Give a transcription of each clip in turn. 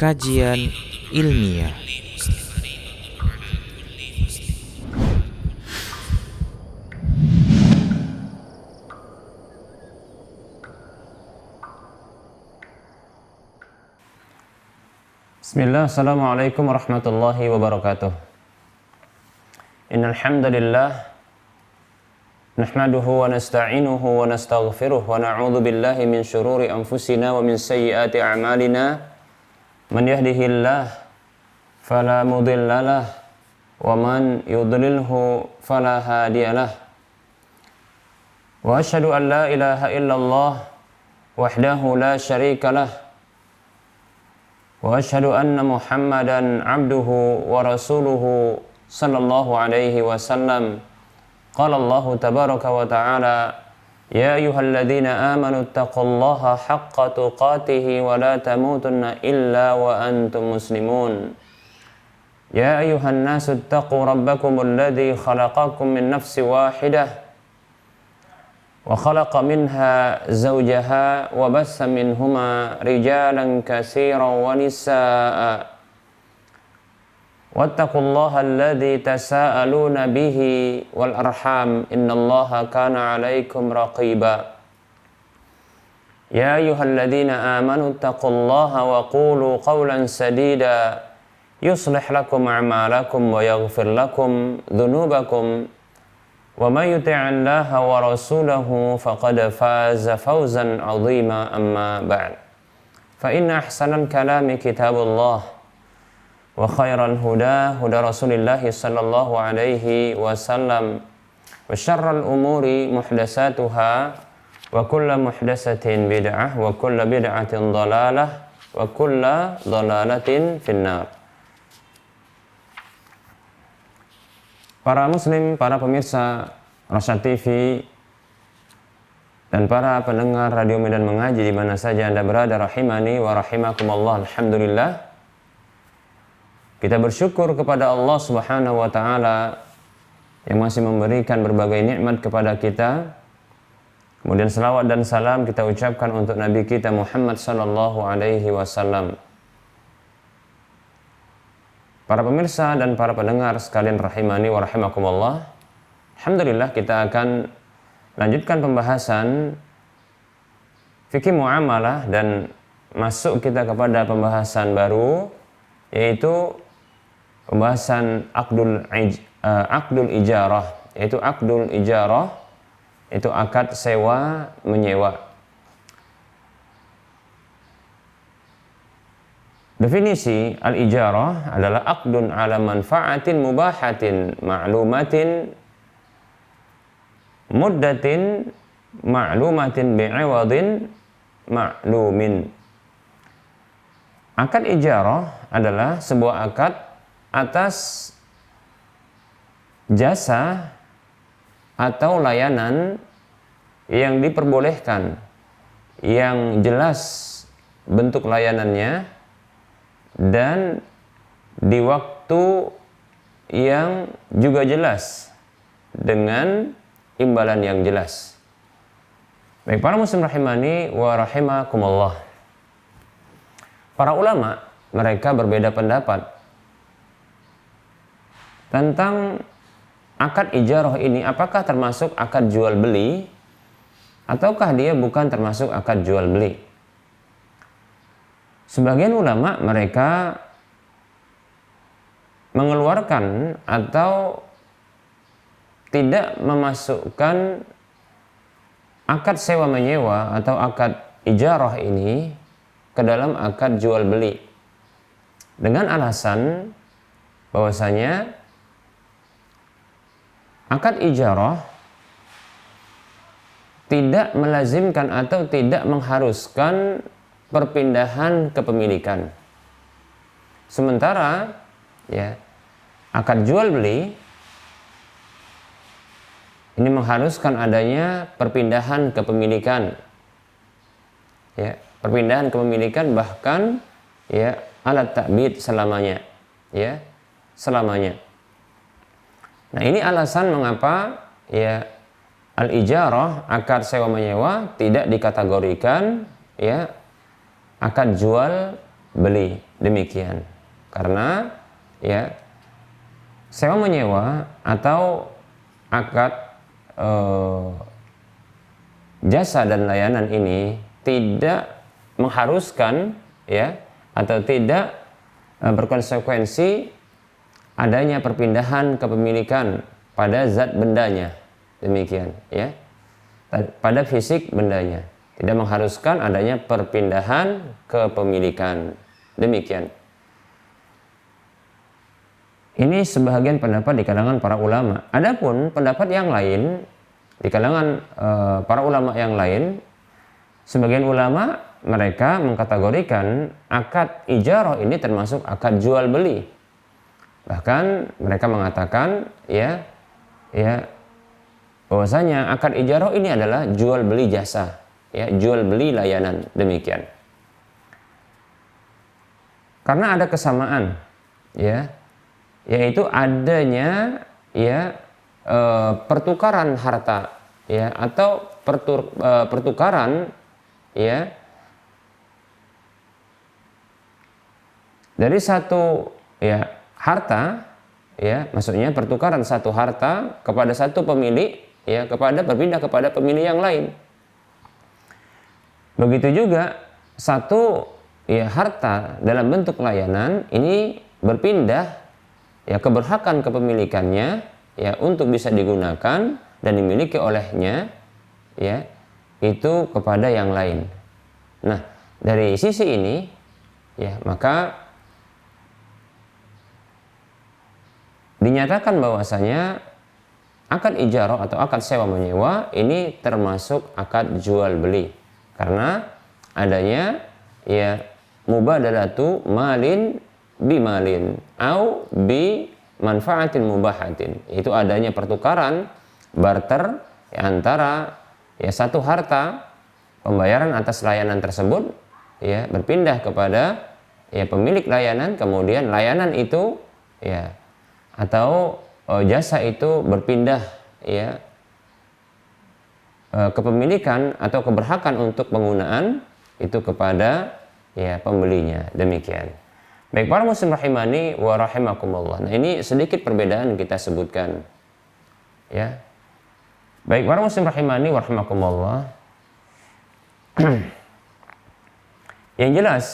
kajian ilmiah. Bismillah, assalamualaikum warahmatullahi wabarakatuh. Innal hamdalillah nahmaduhu wa nasta'inuhu wa nastaghfiruh wa na'udzu billahi min shururi anfusina wa min sayyiati a'malina. Man yahdihillah fala mudhillalah wa man yudlilhu fala hadiyalah. Wa asyhadu an la ilaha illallah wahdahu la syarikalah. Wa asyhadu anna Muhammadan abduhu wa rasuluhu sallallahu alaihi wasallam. Qala Allah tabaraka wa ta'ala, ya ayyuhalladzina amanu taqullaha haqqa tuqatih wa la tamutunna illa wa antum muslimun. Ya ayyuhan nasu taqu rabbakumul ladzi khalaqakum min nafsin wahidah wa khalaqa minha zawjaha wa bassa minhuma rijalan katsiran wa nisaa'a wattaqullaha alladzi tasaaluna bihi wal arham innallaha kana 'alaikum raqiba. Ya ayyuhalladzina amanu taqullaha wa qulu qawlan sadida yuslih lakum a'malakum wa yaghfir lakum dhunubakum. Wa may yuti'illaha wa rasulahu faqad faza fawzan 'azima, amma ba'd. Fa inna ahsanal kalami kitabullah wa khairal huda huda Rasulillah sallallahu alaihi wasallam wa syarral umuri muhdatsatuha wa kullu muhdatsatin bid'ah wa kullu bid'atin dhalalah wa kullu dhalalatin finnar. Para muslim, para pemirsa Rosyad TV, dan para pendengar Radio Medan Mengaji di mana saja Anda berada, rahimani wa rahimakumullah. Alhamdulillah, kita bersyukur kepada Allah Subhanahu wa taala yang masih memberikan berbagai nikmat kepada kita. Kemudian selawat dan salam kita ucapkan untuk Nabi kita Muhammad sallallahu alaihi wasallam. Para pemirsa dan para pendengar sekalian rahimani wa rahimakumullah, alhamdulillah kita akan lanjutkan pembahasan fikih muamalah dan masuk kita kepada pembahasan baru, yaitu pembahasan akdul ijarah, yaitu akdul ijarah, itu akad sewa menyewa. Definisi al-ijarah adalah aqdun ala manfaatin mubahatin ma'lumatin muddatin ma'lumatin bi'iwadin ma'lumin. Akad ijarah adalah sebuah akad atas jasa atau layanan yang diperbolehkan, yang jelas bentuk layanannya, dan di waktu yang juga jelas dengan imbalan yang jelas. Baik, para muslim rahimani wa rahimakumullah. Para ulama mereka berbeda pendapat tentang akad ijarah ini, apakah termasuk akad jual beli ataukah dia bukan termasuk akad jual beli. Sebagian ulama mereka mengeluarkan atau tidak memasukkan akad sewa menyewa atau akad ijarah ini ke dalam akad jual beli dengan alasan bahwasanya akad ijarah tidak melazimkan atau tidak mengharuskan perpindahan kepemilikan. Sementara ya, akad jual beli ini mengharuskan adanya perpindahan kepemilikan. Ya, perpindahan kepemilikan bahkan ya alat ta'bid selamanya, ya, selamanya. Nah, ini alasan mengapa ya al-ijarah, akad sewa menyewa, tidak dikategorikan ya akad jual beli. Demikian. Karena ya sewa menyewa atau akad jasa dan layanan ini tidak mengharuskan ya atau tidak berkonsekuensi adanya perpindahan kepemilikan pada zat bendanya. Demikian ya. Pada fisik bendanya. Tidak mengharuskan adanya perpindahan kepemilikan. Demikian. Ini sebahagian pendapat di kalangan para ulama. Adapun pendapat yang lain di kalangan para ulama yang lain, sebagian ulama mereka mengkategorikan akad ijarah ini termasuk akad jual beli. Bahkan mereka mengatakan ya bahwasanya akad ijarah ini adalah jual beli jasa, ya, jual beli layanan. Demikian. Karena ada kesamaan, ya, yaitu adanya ya pertukaran harta, ya, atau pertukaran ya dari satu ya harta, ya, maksudnya pertukaran satu harta kepada satu pemilik, ya, berpindah kepada pemilik yang lain. Begitu juga satu ya harta dalam bentuk layanan ini berpindah ya keberhakan kepemilikannya ya untuk bisa digunakan dan dimiliki olehnya ya itu kepada yang lain. Nah, dari sisi ini ya maka dinyatakan bahwasanya akad ijarah atau akad sewa menyewa ini termasuk akad jual beli karena adanya ya mubadalatu malin bimalin au bi manfaatin mubahatin, itu adanya pertukaran barter ya, antara ya satu harta pembayaran atas layanan tersebut ya berpindah kepada ya pemilik layanan, kemudian layanan itu ya atau jasa itu berpindah ya kepemilikan atau keberhakan untuk penggunaan itu kepada ya pembelinya. Demikian. Baik para muslim rahimani wa rahimakumullah. Nah, ini sedikit perbedaan kita sebutkan. Ya. Baik para muslim rahimani wa rahimakumullah. Yang jelas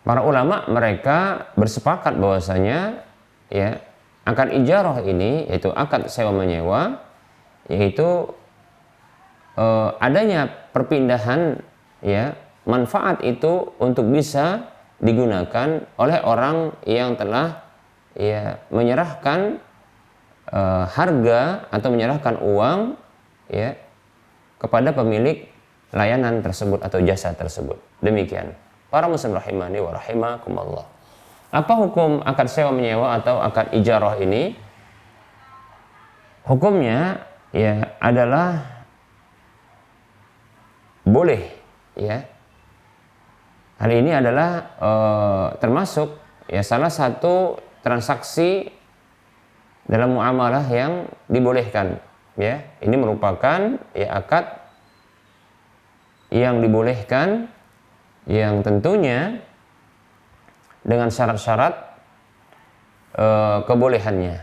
para ulama mereka bersepakat bahwasanya ya akad ijarah ini yaitu akad sewa menyewa yaitu adanya perpindahan ya manfaat itu untuk bisa digunakan oleh orang yang telah ya menyerahkan harga atau menyerahkan uang ya kepada pemilik layanan tersebut atau jasa tersebut. Demikian. Para muslim rahimani wa rahimakumullah. Apa hukum akad sewa menyewa atau akad ijarah ini? Hukumnya ya adalah boleh ya. Hal ini adalah termasuk ya salah satu transaksi dalam muamalah yang dibolehkan ya. Ini merupakan ya akad yang dibolehkan yang tentunya dengan syarat-syarat kebolehannya.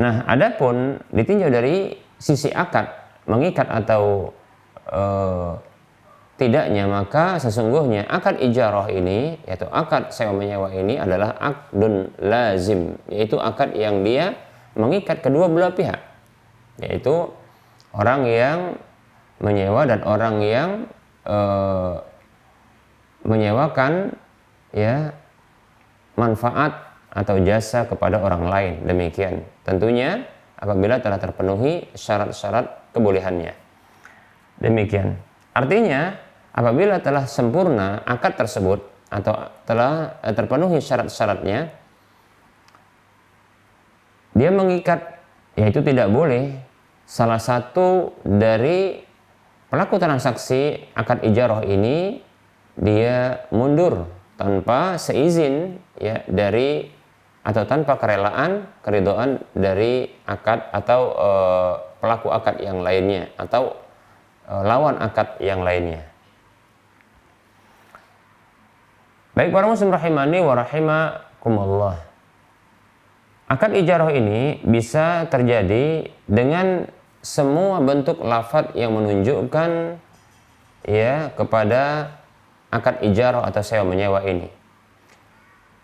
Nah, adapun ditinjau dari sisi akad mengikat atau tidaknya, maka sesungguhnya akad ijarah ini yaitu akad sewa menyewa ini adalah akdun lazim, yaitu akad yang dia mengikat kedua belah pihak, yaitu orang yang menyewa dan orang yang menyewakan ya manfaat atau jasa kepada orang lain. Demikian tentunya apabila telah terpenuhi syarat-syarat kebolehannya. Demikian. Artinya apabila telah sempurna akad tersebut atau telah terpenuhi syarat-syaratnya, dia mengikat, yaitu tidak boleh salah satu dari pelaku transaksi akad ijarah ini dia mundur tanpa seizin ya dari atau tanpa keridhaan dari akad atau pelaku akad yang lainnya atau lawan akad yang lainnya. Baik para muslim rahimani wa rahimakumullah. Akad ijarah ini bisa terjadi dengan semua bentuk lafadz yang menunjukkan ya kepada akad ijarah atau sewa menyewa ini.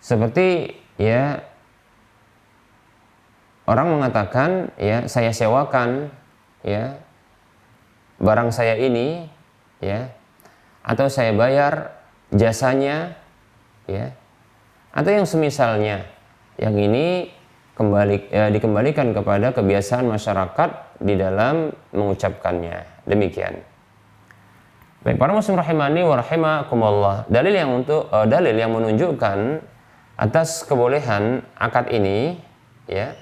Seperti ya orang mengatakan ya saya sewakan ya barang saya ini ya, atau saya bayar jasanya ya, atau yang semisalnya. Yang ini dikembalikan kepada kebiasaan masyarakat di dalam mengucapkannya. Demikian. Baik para muslim rahimani wa rahimakumullah. Dalil yang menunjukkan atas kebolehan akad ini ya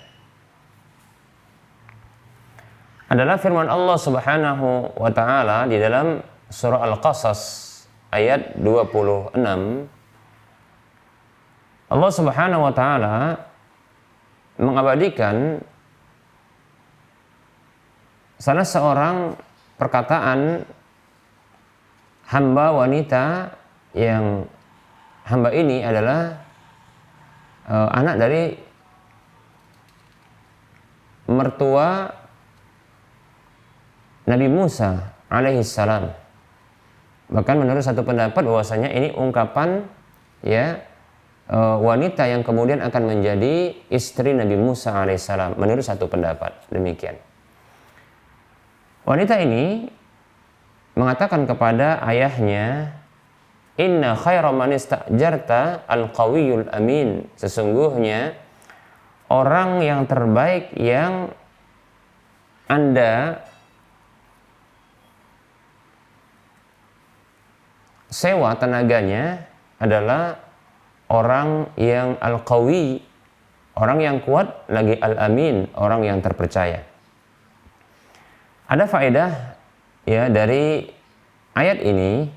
adalah firman Allah Subhanahu wa taala di dalam surah Al-Qasas ayat 26. Allah Subhanahu wa taala mengabadikan salah seorang perkataan hamba wanita yang hamba ini adalah anak dari mertua Nabi Musa alaihissalam. Bahkan menurut satu pendapat bahwasanya ini ungkapan ya wanita yang kemudian akan menjadi istri Nabi Musa alaihissalam. Menurut satu pendapat demikian. Wanita ini mengatakan kepada ayahnya, inna khaira man istajarta al-qawiyul amin. Sesungguhnya orang yang terbaik yang Anda sewa tenaganya adalah orang yang al-qawi, orang yang kuat, lagi al-amin, orang yang terpercaya. Ada faedah ya dari ayat ini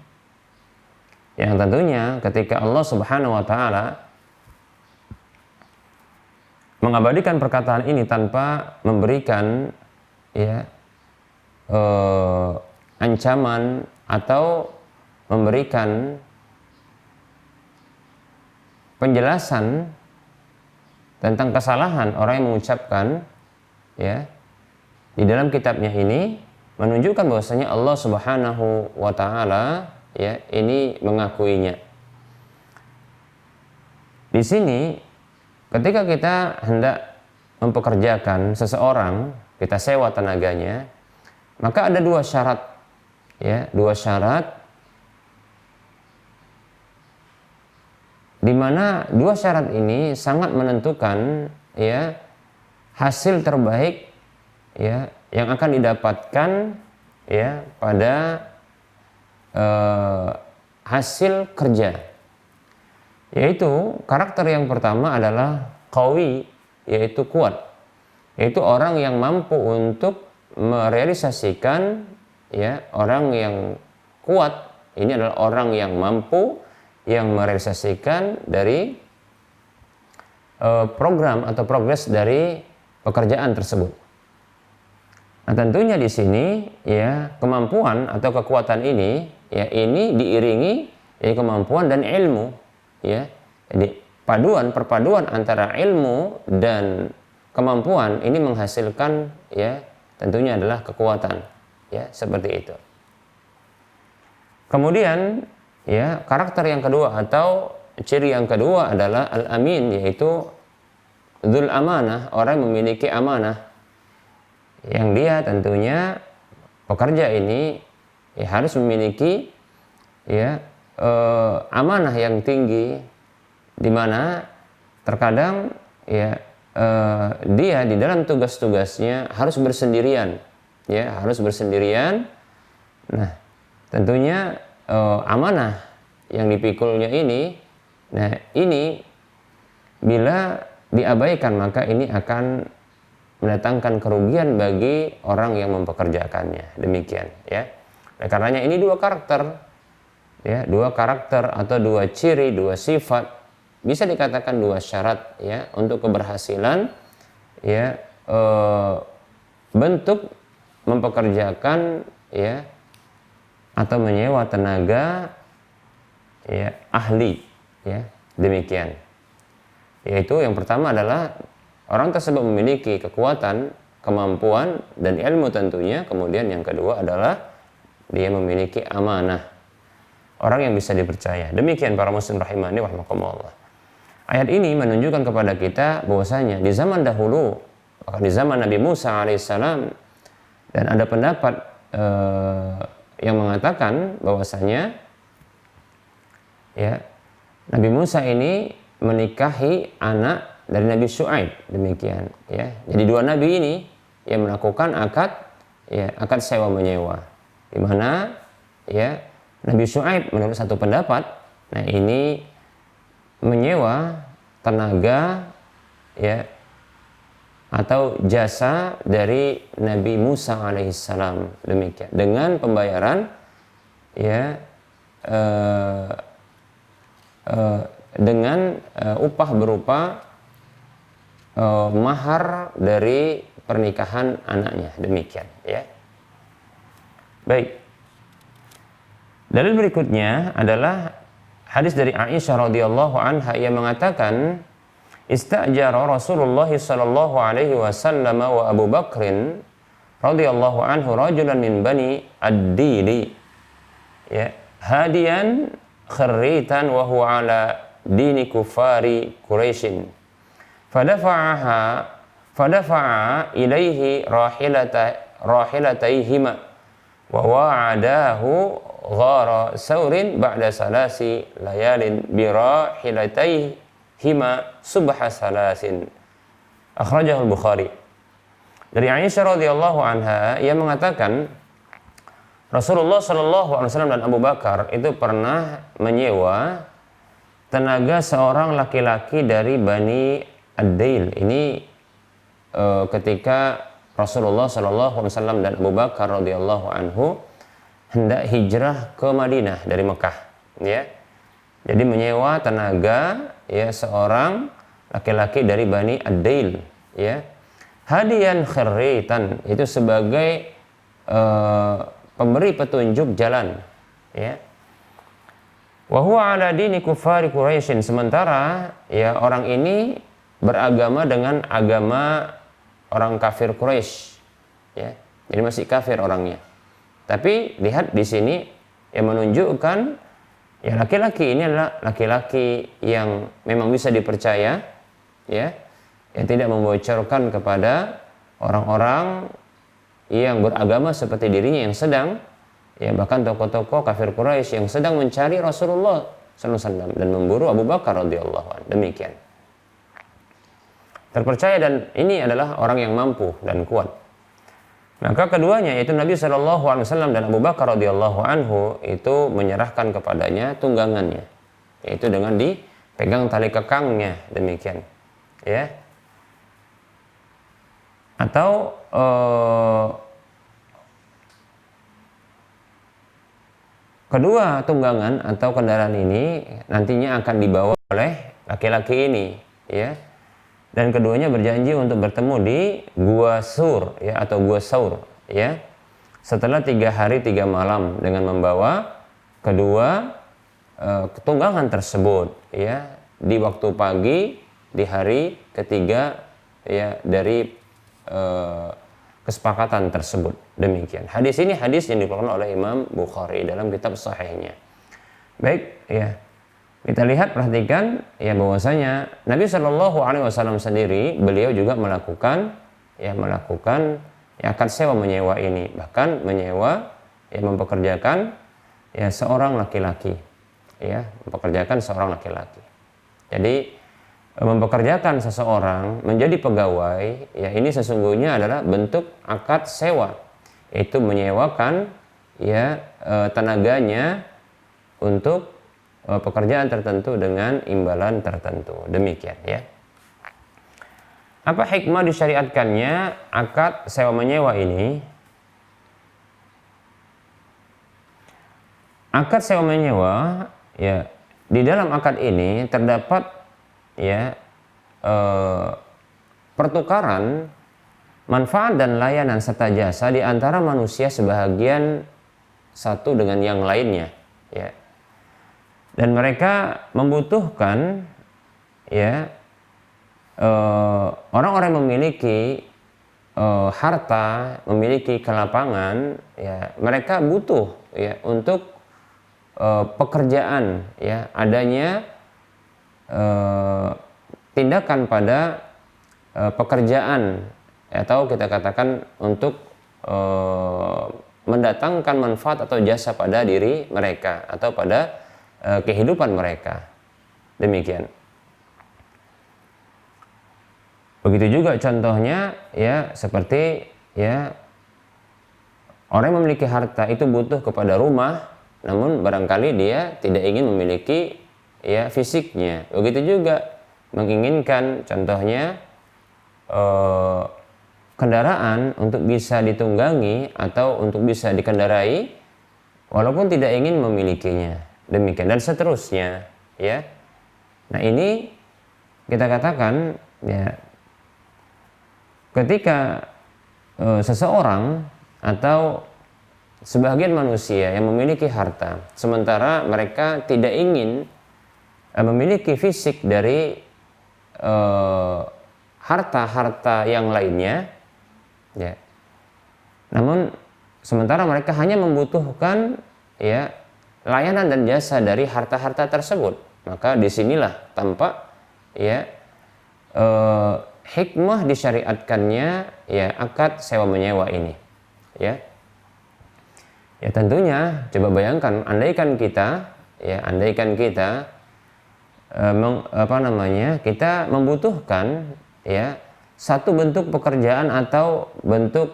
yang tentunya ketika Allah Subhanahu wa taala mengabadikan perkataan ini tanpa memberikan ya ancaman atau memberikan penjelasan tentang kesalahan orang yang mengucapkan ya di dalam kitabnya ini menunjukkan bahwasanya Allah Subhanahu wa taala ya ini mengakuinya. Di sini ketika kita hendak mempekerjakan seseorang, kita sewa tenaganya, maka ada dua syarat ya, dua syarat di mana dua syarat ini sangat menentukan ya hasil terbaik ya yang akan didapatkan ya pada hasil kerja, yaitu karakter yang pertama adalah qawi, yaitu kuat, yaitu orang yang mampu untuk merealisasikan ya, orang yang kuat ini adalah orang yang mampu yang merealisasikan dari program atau progres dari pekerjaan tersebut. Nah, tentunya di sini ya kemampuan atau kekuatan ini ya ini diiringi ya kemampuan dan ilmu ya. Jadi perpaduan antara ilmu dan kemampuan ini menghasilkan ya tentunya adalah kekuatan ya, seperti itu. Kemudian ya karakter yang kedua atau ciri yang kedua adalah al-amin, yaitu dzul amanah, orang yang memiliki amanah, yang dia tentunya pekerja ini ya harus memiliki ya amanah yang tinggi, di mana terkadang ya dia di dalam tugas-tugasnya harus bersendirian ya, harus bersendirian. Nah, tentunya amanah yang dipikulnya ini, nah ini bila diabaikan maka ini akan mendatangkan kerugian bagi orang yang mempekerjakannya. Demikian ya. Nah, karenanya ini dua karakter ya, dua karakter atau dua ciri, dua sifat, bisa dikatakan dua syarat ya untuk keberhasilan ya bentuk mempekerjakan ya atau menyewa tenaga ya ahli Ya, demikian. Yaitu yang pertama adalah orang tersebut memiliki kekuatan, kemampuan dan ilmu tentunya. Kemudian yang kedua adalah dia memiliki amanah, orang yang bisa dipercaya. Demikian para muslim rahimani wa rahimakumullah. Ayat ini menunjukkan kepada kita bahwasanya di zaman dahulu, bahkan di zaman Nabi Musa alaihissalam, dan ada pendapat yang mengatakan bahwasanya ya Nabi Musa ini menikahi anak dari Nabi Syuaib, demikian ya. Jadi dua nabi ini yang melakukan akad sewa menyewa, di mana ya Nabi Syuaib menurut satu pendapat, nah ini menyewa tenaga ya atau jasa dari Nabi Musa alaihissalam, demikian, dengan pembayaran ya dengan upah berupa mahar dari pernikahan anaknya, demikian ya. Baik. Dalil berikutnya adalah hadis dari Aisyah radhiyallahu anha yang mengatakan, istajara Rasulullah sallallahu alaihi wasallam wa Abu Bakrin radhiyallahu anhu rajulan min bani ad-Dili ya hadiyan kharritan wa huwa ala dini kufari Quraisyin fadafa'a ilaihi rahilataihima wa wa'adahu ghara saurin ba'da salasi layalin bi rahilataihima subha salasin. Akhrajahul Bukhari. Dari Aisyah radhiyallahu anha ia mengatakan Rasulullah sallallahu alaihi wasallam dan Abu Bakar itu pernah menyewa tenaga seorang laki-laki dari Bani Ad-Dail. Ini ketika Rasulullah sallallahu alaihi wasallam dan Abu Bakar radhiyallahu anhu hendak hijrah ke Madinah dari Mekah, ya. Jadi menyewa tenaga ya seorang laki-laki dari Bani Ad-Dail, ya. Hadiyan khirritan itu sebagai pemberi petunjuk jalan, ya. Wa huwa ala dini kufari Quraisyin, sementara ya orang ini beragama dengan agama orang kafir Quraisy, ya. Jadi masih kafir orangnya. Tapi lihat di sini yang menunjukkan ya laki-laki ini adalah laki-laki yang memang bisa dipercaya, ya, yang tidak membocorkan kepada orang-orang yang beragama seperti dirinya yang sedang ya bahkan tokoh-tokoh kafir Quraisy yang sedang mencari Rasulullah SAW dan memburu Abu Bakar radhiyallahu anhu. Demikian. Terpercaya dan ini adalah orang yang mampu dan kuat. Maka keduanya yaitu Nabi SAW dan Abu Bakar radhiyallahu anhu itu menyerahkan kepadanya tunggangannya, yaitu dengan dipegang tali kekangnya, demikian, ya. Atau kedua tunggangan atau kendaraan ini nantinya akan dibawa oleh laki-laki ini, ya. Dan keduanya berjanji untuk bertemu di Gua Sur, ya, atau Gua Saur, ya, setelah 3 hari 3 malam dengan membawa kedua tunggangan tersebut, ya, di waktu pagi di hari ketiga, ya, dari kesepakatan tersebut. Demikian. Hadis ini hadis yang dikeluarkan oleh Imam Bukhari dalam kitab Sahihnya. Baik, ya. Kita lihat, perhatikan ya bahwasanya Nabi Shallallahu Alaihi Wasallam sendiri beliau juga melakukan akad sewa menyewa ini, bahkan menyewa ya mempekerjakan ya seorang laki-laki, ya mempekerjakan seorang laki-laki. Jadi mempekerjakan seseorang menjadi pegawai ya ini sesungguhnya adalah bentuk akad sewa, itu menyewakan ya tenaganya untuk pekerjaan tertentu dengan imbalan tertentu. Demikian, ya. Apa hikmah disyariatkannya akad sewa menyewa ini? Akad sewa menyewa, ya, di dalam akad ini terdapat ya pertukaran manfaat dan layanan serta jasa di antara manusia sebahagian satu dengan yang lainnya, ya. dan mereka membutuhkan ya orang-orang yang memiliki harta, memiliki kelapangan, ya mereka butuh ya untuk pekerjaan, ya adanya tindakan pada pekerjaan, atau kita katakan untuk mendatangkan manfaat atau jasa pada diri mereka atau pada kehidupan mereka. Demikian. Begitu juga contohnya ya seperti ya orang yang memiliki harta itu butuh kepada rumah, namun barangkali dia tidak ingin memiliki ya fisiknya. Begitu juga menginginkan contohnya kendaraan untuk bisa ditunggangi atau untuk bisa dikendarai walaupun tidak ingin memilikinya. Demikian dan seterusnya ya. Nah, ini kita katakan ya ketika seseorang atau sebagian manusia yang memiliki harta sementara mereka tidak ingin memiliki fisik dari harta-harta yang lainnya ya. Namun sementara mereka hanya membutuhkan ya layanan dan jasa dari harta-harta tersebut, maka disinilah tampak ya hikmah disyariatkannya ya akad sewa menyewa ini ya. Ya tentunya coba bayangkan andaikan kita kita membutuhkan ya satu bentuk pekerjaan atau bentuk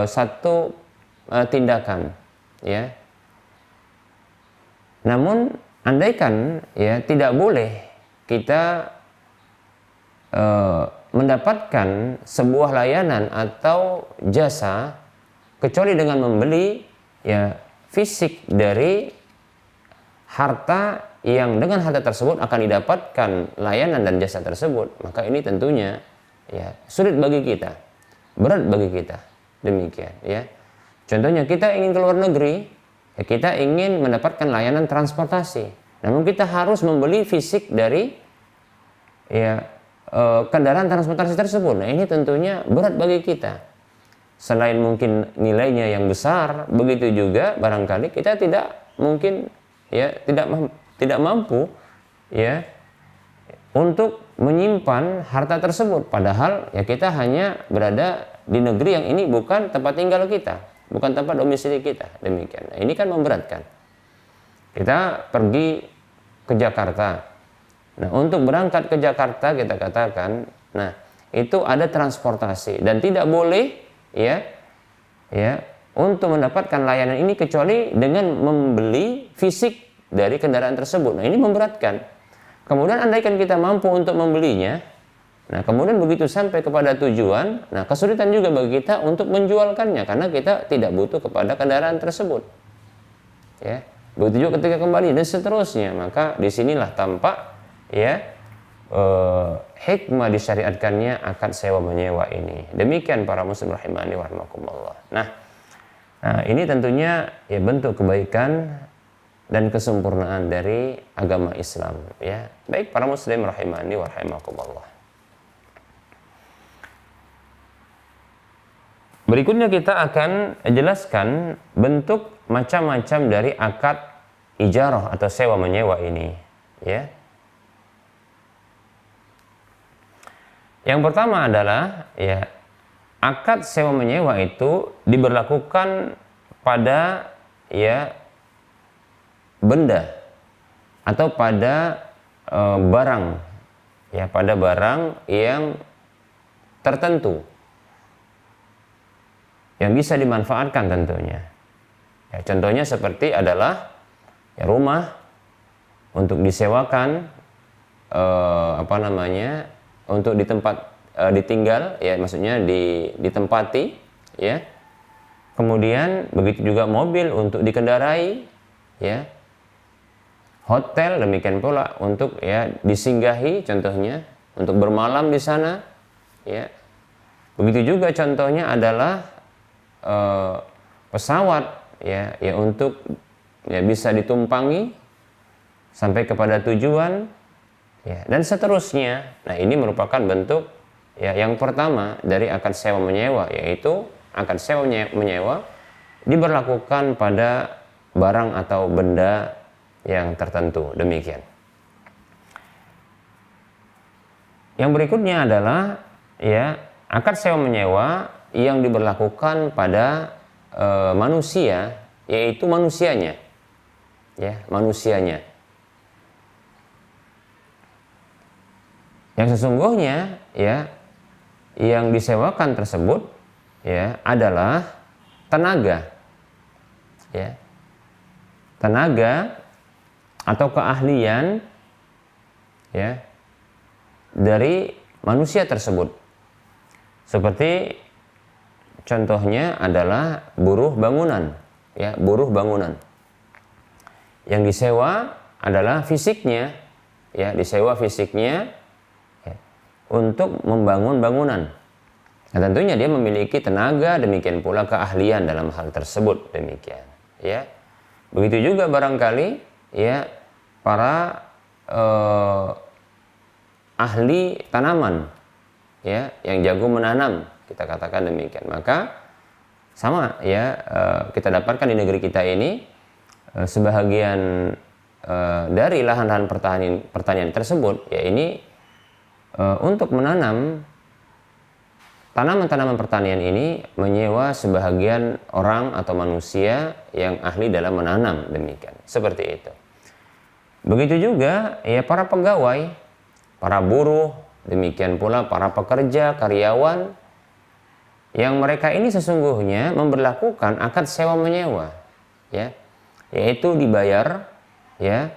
satu tindakan ya. Namun andaikan ya tidak boleh kita mendapatkan sebuah layanan atau jasa kecuali dengan membeli ya fisik dari harta yang dengan harta tersebut akan didapatkan layanan dan jasa tersebut, maka ini tentunya ya sulit bagi kita, berat bagi kita. Demikian ya. Contohnya kita ingin keluar negeri, ya kita ingin mendapatkan layanan transportasi, namun kita harus membeli fisik dari ya kendaraan transportasi tersebut. Nah, ini tentunya berat bagi kita. Selain mungkin nilainya yang besar, begitu juga barangkali kita tidak mungkin ya tidak mampu ya untuk menyimpan harta tersebut, padahal ya kita hanya berada di negeri yang ini bukan tempat tinggal kita, bukan tempat domisili kita. Demikian. Nah, ini kan memberatkan. Kita pergi ke Jakarta. Nah, untuk berangkat ke Jakarta kita katakan, nah itu ada transportasi dan tidak boleh ya untuk mendapatkan layanan ini kecuali dengan membeli fisik dari kendaraan tersebut. Nah, ini memberatkan. Kemudian andaikan kita mampu untuk membelinya, nah kemudian begitu sampai kepada tujuan, nah kesulitan juga bagi kita untuk menjualkannya karena kita tidak butuh kepada kendaraan tersebut. Ya, begitu juga ketika kembali dan seterusnya. Maka disinilah tampak ya hikmah disyariatkannya akad sewa menyewa ini. Demikian para muslim rahimani wa rahimakumullah. Nah, ini tentunya ya bentuk kebaikan dan kesempurnaan dari agama Islam ya. Baik para muslim rahimani wa rahimakumullah. Berikutnya kita akan jelaskan bentuk macam-macam dari akad ijarah atau sewa menyewa ini ya. Yang pertama adalah ya akad sewa menyewa itu diberlakukan pada ya benda atau pada barang ya, pada barang yang tertentu yang bisa dimanfaatkan tentunya. Ya, contohnya seperti adalah ya, rumah untuk disewakan untuk di tempat ditinggal ya, maksudnya ditempati ya. Kemudian begitu juga mobil untuk dikendarai ya. Hotel demikian pula untuk ya disinggahi, contohnya untuk bermalam di sana ya. Begitu juga contohnya adalah pesawat ya untuk ya bisa ditumpangi sampai kepada tujuan, ya, dan seterusnya. Nah, ini merupakan bentuk ya yang pertama dari akad sewa menyewa, yaitu akad sewa menyewa diberlakukan pada barang atau benda yang tertentu. Demikian. Yang berikutnya adalah ya akad sewa menyewa yang diberlakukan pada manusia, yaitu manusianya, ya, manusianya. Yang sesungguhnya ya yang disewakan tersebut ya adalah tenaga, ya, tenaga atau keahlian ya dari manusia tersebut. Seperti contohnya adalah buruh bangunan, ya, buruh bangunan. Yang disewa adalah fisiknya, ya, disewa fisiknya ya, untuk membangun bangunan. Nah, tentunya dia memiliki tenaga, demikian pula keahlian dalam hal tersebut, demikian, ya. Begitu juga barangkali ya para ahli tanaman, ya, yang jago menanam, kita katakan demikian. Maka sama ya kita dapatkan di negeri kita ini sebahagian dari lahan-lahan pertanian tersebut ya ini untuk menanam tanaman-tanaman pertanian ini menyewa sebahagian orang atau manusia yang ahli dalam menanam, demikian. Seperti itu. Begitu juga ya para pegawai, para buruh, demikian pula para pekerja, karyawan, yang mereka ini sesungguhnya memberlakukan akad sewa menyewa, ya, yaitu dibayar, ya,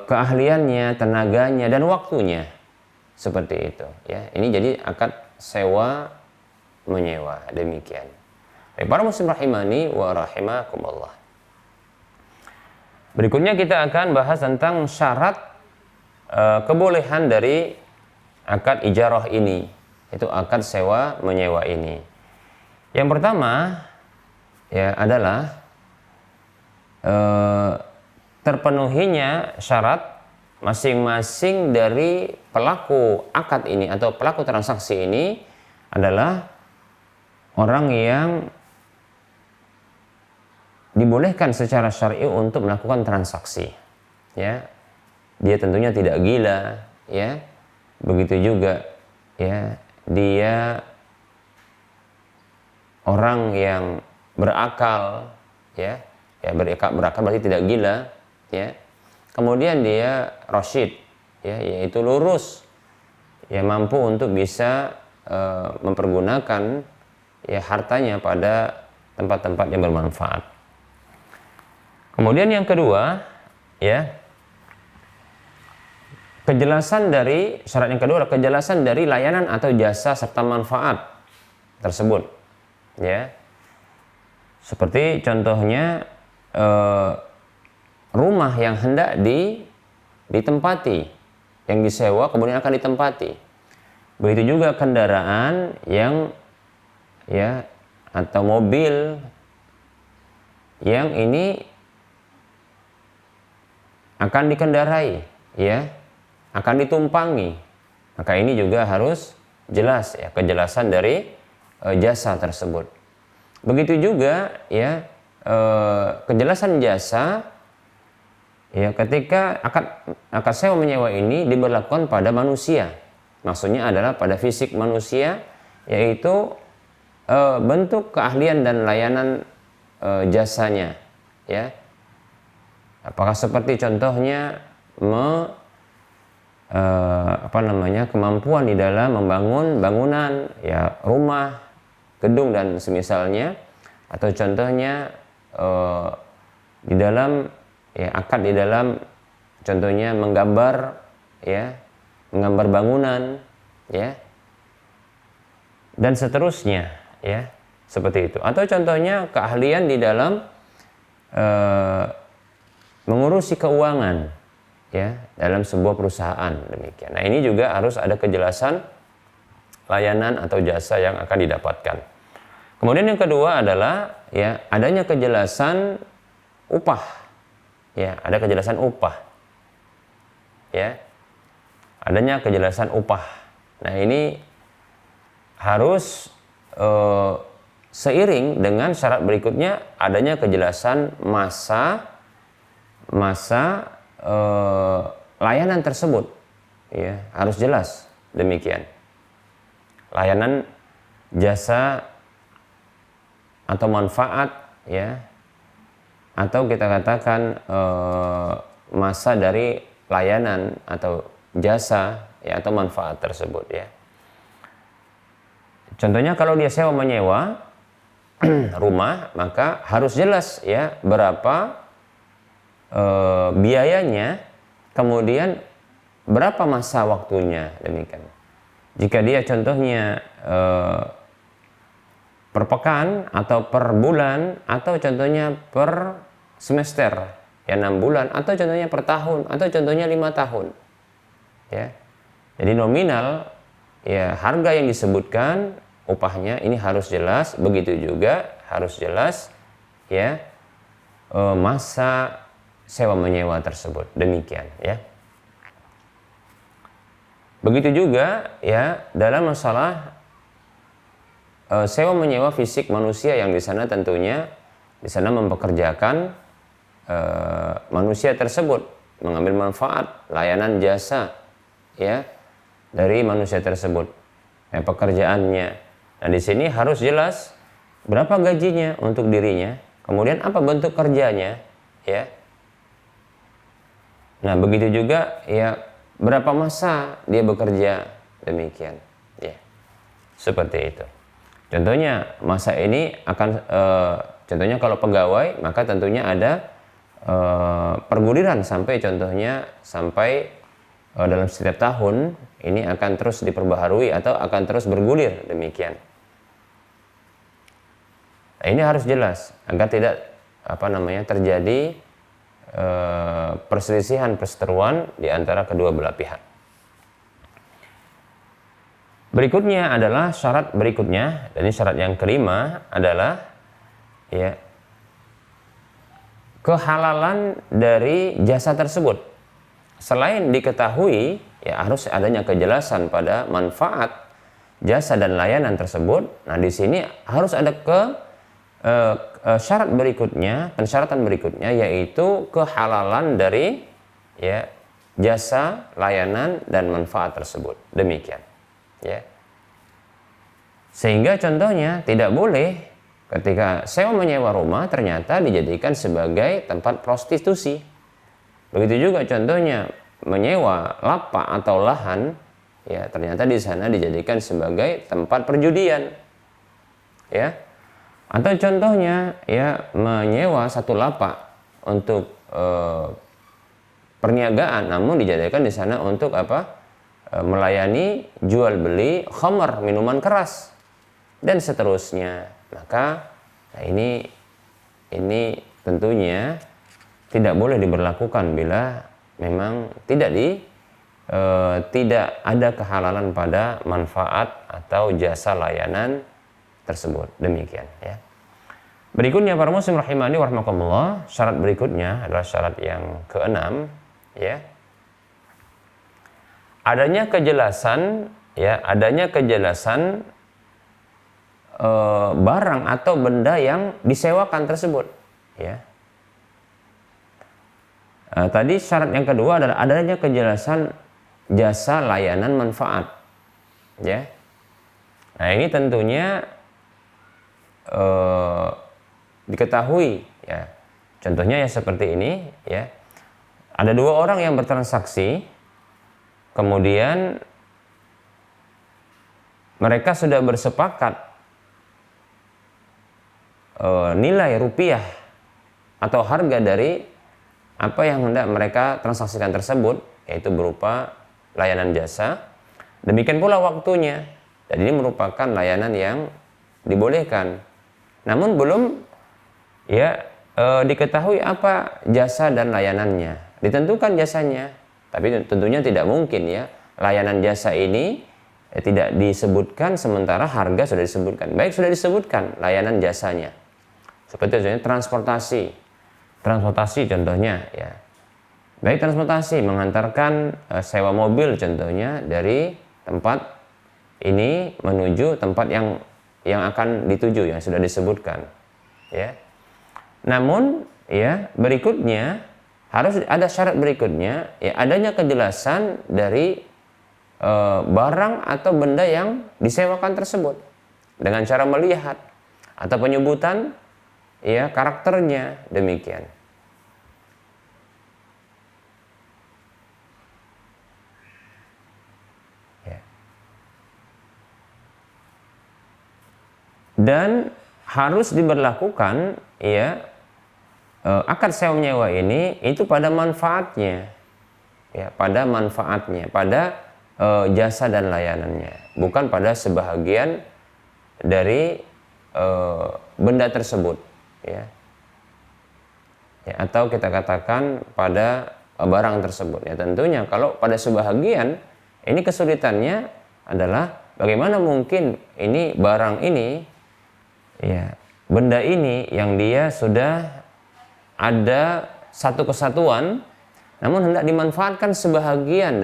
keahliannya, tenaganya, dan waktunya, seperti itu, ya. Ini jadi akad sewa menyewa, demikian. Para muslim rahimani wa rahimakumullah. Berikutnya kita akan bahas tentang syarat kebolehan dari akad ijarah ini, itu akad sewa menyewa ini. Yang pertama ya adalah terpenuhinya syarat masing-masing dari pelaku akad ini atau pelaku transaksi ini adalah orang yang dibolehkan secara syar'i untuk melakukan transaksi, ya. Dia tentunya tidak gila, ya. Begitu juga ya dia orang yang berakal, ya. Ya, berakal berarti tidak gila, ya. Kemudian dia rasyid, ya, yaitu lurus, ya, mampu untuk bisa mempergunakan ya hartanya pada tempat-tempat yang bermanfaat. Kemudian yang kedua, ya, syarat yang kedua adalah kejelasan dari layanan atau jasa serta manfaat tersebut, ya. Seperti contohnya rumah yang hendak ditempati, yang disewa kemudian akan ditempati. Begitu juga kendaraan yang ya atau mobil yang ini akan dikendarai, ya, akan ditumpangi. Maka ini juga harus jelas, ya, kejelasan dari jasa tersebut. Begitu juga ya kejelasan jasa ya ketika akad sewa menyewa ini diberlakukan pada manusia. Maksudnya adalah pada fisik manusia, yaitu bentuk keahlian dan layanan jasanya, ya. Apakah seperti contohnya kemampuan di dalam membangun bangunan, ya, rumah, gedung dan semisalnya, atau contohnya di dalam ya akad di dalam contohnya menggambar, ya, menggambar bangunan, ya, dan seterusnya, ya, seperti itu. Atau contohnya keahlian di dalam mengurusi keuangan, ya, dalam sebuah perusahaan, demikian. Nah, ini juga harus ada kejelasan layanan atau jasa yang akan didapatkan. Kemudian yang kedua adalah ya adanya kejelasan upah, ya, ada kejelasan upah. ya, adanya kejelasan upah. Nah, ini harus seiring dengan syarat berikutnya adanya kejelasan masa layanan tersebut, ya, harus jelas demikian. Layanan jasa atau manfaat, ya, atau kita katakan masa dari layanan atau jasa, ya, atau manfaat tersebut, ya. Contohnya kalau dia sewa menyewa rumah, maka harus jelas, ya, berapa biayanya, kemudian berapa masa waktunya, demikian. Jika dia contohnya per pekan atau per bulan, atau contohnya per semester, ya, 6 bulan, atau contohnya per tahun, atau contohnya 5 tahun, ya. Jadi nominal, ya, harga yang disebutkan upahnya ini harus jelas. Begitu juga harus jelas, ya, masa sewa menyewa tersebut, demikian, ya. Begitu juga, ya, dalam masalah sewa menyewa fisik manusia, yang di sana tentunya di sana mempekerjakan manusia tersebut, mengambil manfaat layanan jasa, ya, dari manusia tersebut, ya, pekerjaannya. Nah, di sini harus jelas berapa gajinya untuk dirinya, kemudian apa bentuk kerjanya, ya. Nah, begitu juga, ya, berapa masa dia bekerja, demikian, ya, seperti itu. Contohnya masa ini akan contohnya kalau pegawai, maka tentunya ada perguliran sampai contohnya dalam setiap tahun ini akan terus diperbaharui atau akan terus bergulir, demikian. Nah, ini harus jelas agar tidak terjadi perselisihan, perseteruan di antara kedua belah pihak. Berikutnya adalah syarat berikutnya, dan ini syarat yang kelima adalah, ya, kehalalan dari jasa tersebut. Selain diketahui, ya, harus adanya kejelasan pada manfaat jasa dan layanan tersebut. Nah, di sini harus ada syarat berikutnya, pensyaratan berikutnya, yaitu kehalalan dari, ya, jasa, layanan dan manfaat tersebut, demikian, ya. Sehingga contohnya tidak boleh ketika sewa menyewa rumah ternyata dijadikan sebagai tempat prostitusi. Begitu juga contohnya menyewa lapak atau lahan, ya, ternyata di sana dijadikan sebagai tempat perjudian, ya. Atau contohnya, ya, menyewa satu lapak untuk perniagaan, namun dijadikan di sana untuk melayani jual beli khamar, minuman keras, dan seterusnya. Maka, nah, ini tentunya tidak boleh diberlakukan bila memang tidak ada kehalalan pada manfaat atau jasa layanan tersebut, demikian, ya. Berikutnya para muslim rahimani wa rahmakumullah, syarat berikutnya adalah syarat yang keenam, ya. Adanya kejelasan barang atau benda yang disewakan tersebut, ya. Tadi syarat yang kedua adalah adanya kejelasan jasa, layanan, manfaat, ya. Nah, ini tentunya diketahui, ya. Contohnya ya seperti ini, ya. Ada dua orang yang bertransaksi, kemudian mereka sudah bersepakat nilai rupiah atau harga dari apa yang hendak mereka transaksikan tersebut, yaitu berupa layanan jasa. Demikian pula waktunya, dan ini merupakan layanan yang dibolehkan. Namun belum, ya, diketahui apa jasa dan layanannya. Ditentukan jasanya, tapi tentunya tidak mungkin, ya, layanan jasa ini tidak disebutkan sementara harga sudah disebutkan. Baik sudah disebutkan layanan jasanya, seperti contohnya transportasi contohnya, ya. Baik transportasi, mengantarkan sewa mobil contohnya dari tempat ini menuju tempat yang akan dituju yang sudah disebutkan, ya. Namun ya berikutnya harus ada syarat berikutnya, ya adanya kejelasan dari barang atau benda yang disewakan tersebut dengan cara melihat atau penyebutan ya karakternya demikian. Dan harus diberlakukan ya akad sewa menyewa ini itu pada manfaatnya, ya pada manfaatnya, pada jasa dan layanannya, bukan pada sebahagian dari benda tersebut, ya. Ya, atau kita katakan pada barang tersebut. Ya tentunya kalau pada sebahagian ini kesulitannya adalah bagaimana mungkin ini barang ini, ya benda ini yang dia sudah ada satu kesatuan, namun hendak dimanfaatkan sebahagian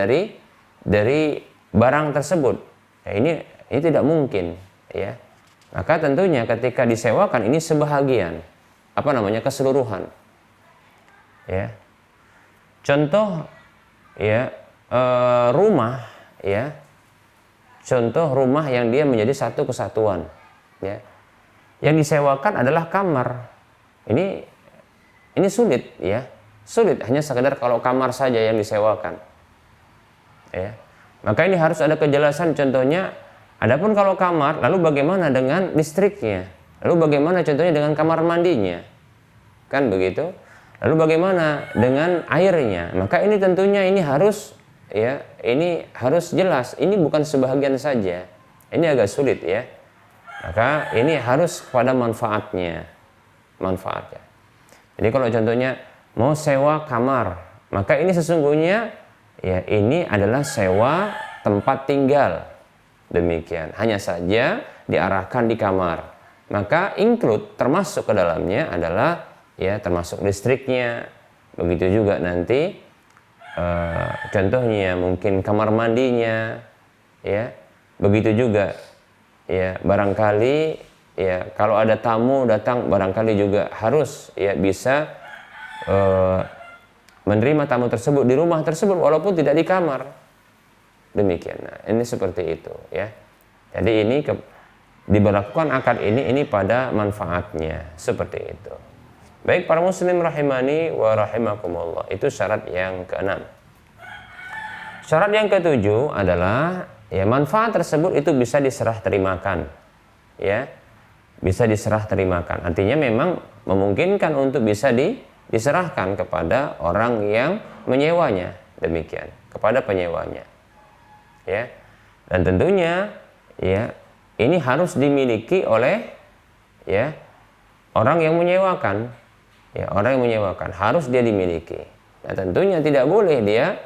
dari barang tersebut. Ya, ini tidak mungkin, ya. Maka tentunya ketika disewakan ini sebahagian, keseluruhan. Ya. Contoh ya rumah, ya. Contoh rumah yang dia menjadi satu kesatuan, ya. Yang disewakan adalah kamar. Ini sulit, ya. Sulit hanya sekedar kalau kamar saja yang disewakan. Ya. Maka ini harus ada kejelasan contohnya. Adapun kalau kamar, lalu bagaimana dengan listriknya? Lalu bagaimana contohnya dengan kamar mandinya? Kan begitu? Lalu bagaimana dengan airnya? Maka ini tentunya ini harus ya, ini harus jelas. Ini bukan sebahagian saja. Ini agak sulit, ya. Maka ini harus pada manfaatnya. Manfaatnya. Jadi kalau contohnya mau sewa kamar, maka ini sesungguhnya ya ini adalah sewa tempat tinggal. Demikian. Hanya saja diarahkan di kamar. Maka include termasuk ke dalamnya adalah ya termasuk listriknya. Begitu juga nanti contohnya mungkin kamar mandinya, ya. Begitu juga ya barangkali ya kalau ada tamu datang barangkali juga harus ya bisa menerima tamu tersebut di rumah tersebut walaupun tidak di kamar. Demikian. Nah, ini seperti itu, ya. Jadi ini diberlakukan akad ini pada manfaatnya seperti itu. Baik para muslim rahimani wa rahimakumullah, itu syarat yang keenam. Syarat yang ketujuh adalah ya manfaat tersebut itu bisa diserah terimakan, ya, bisa diserah terimakan. Artinya memang memungkinkan untuk bisa diserahkan kepada orang yang menyewanya, demikian, kepada penyewanya, ya. Dan tentunya ya ini harus dimiliki oleh ya orang yang menyewakan, ya orang yang menyewakan harus dia dimiliki. Nah tentunya tidak boleh dia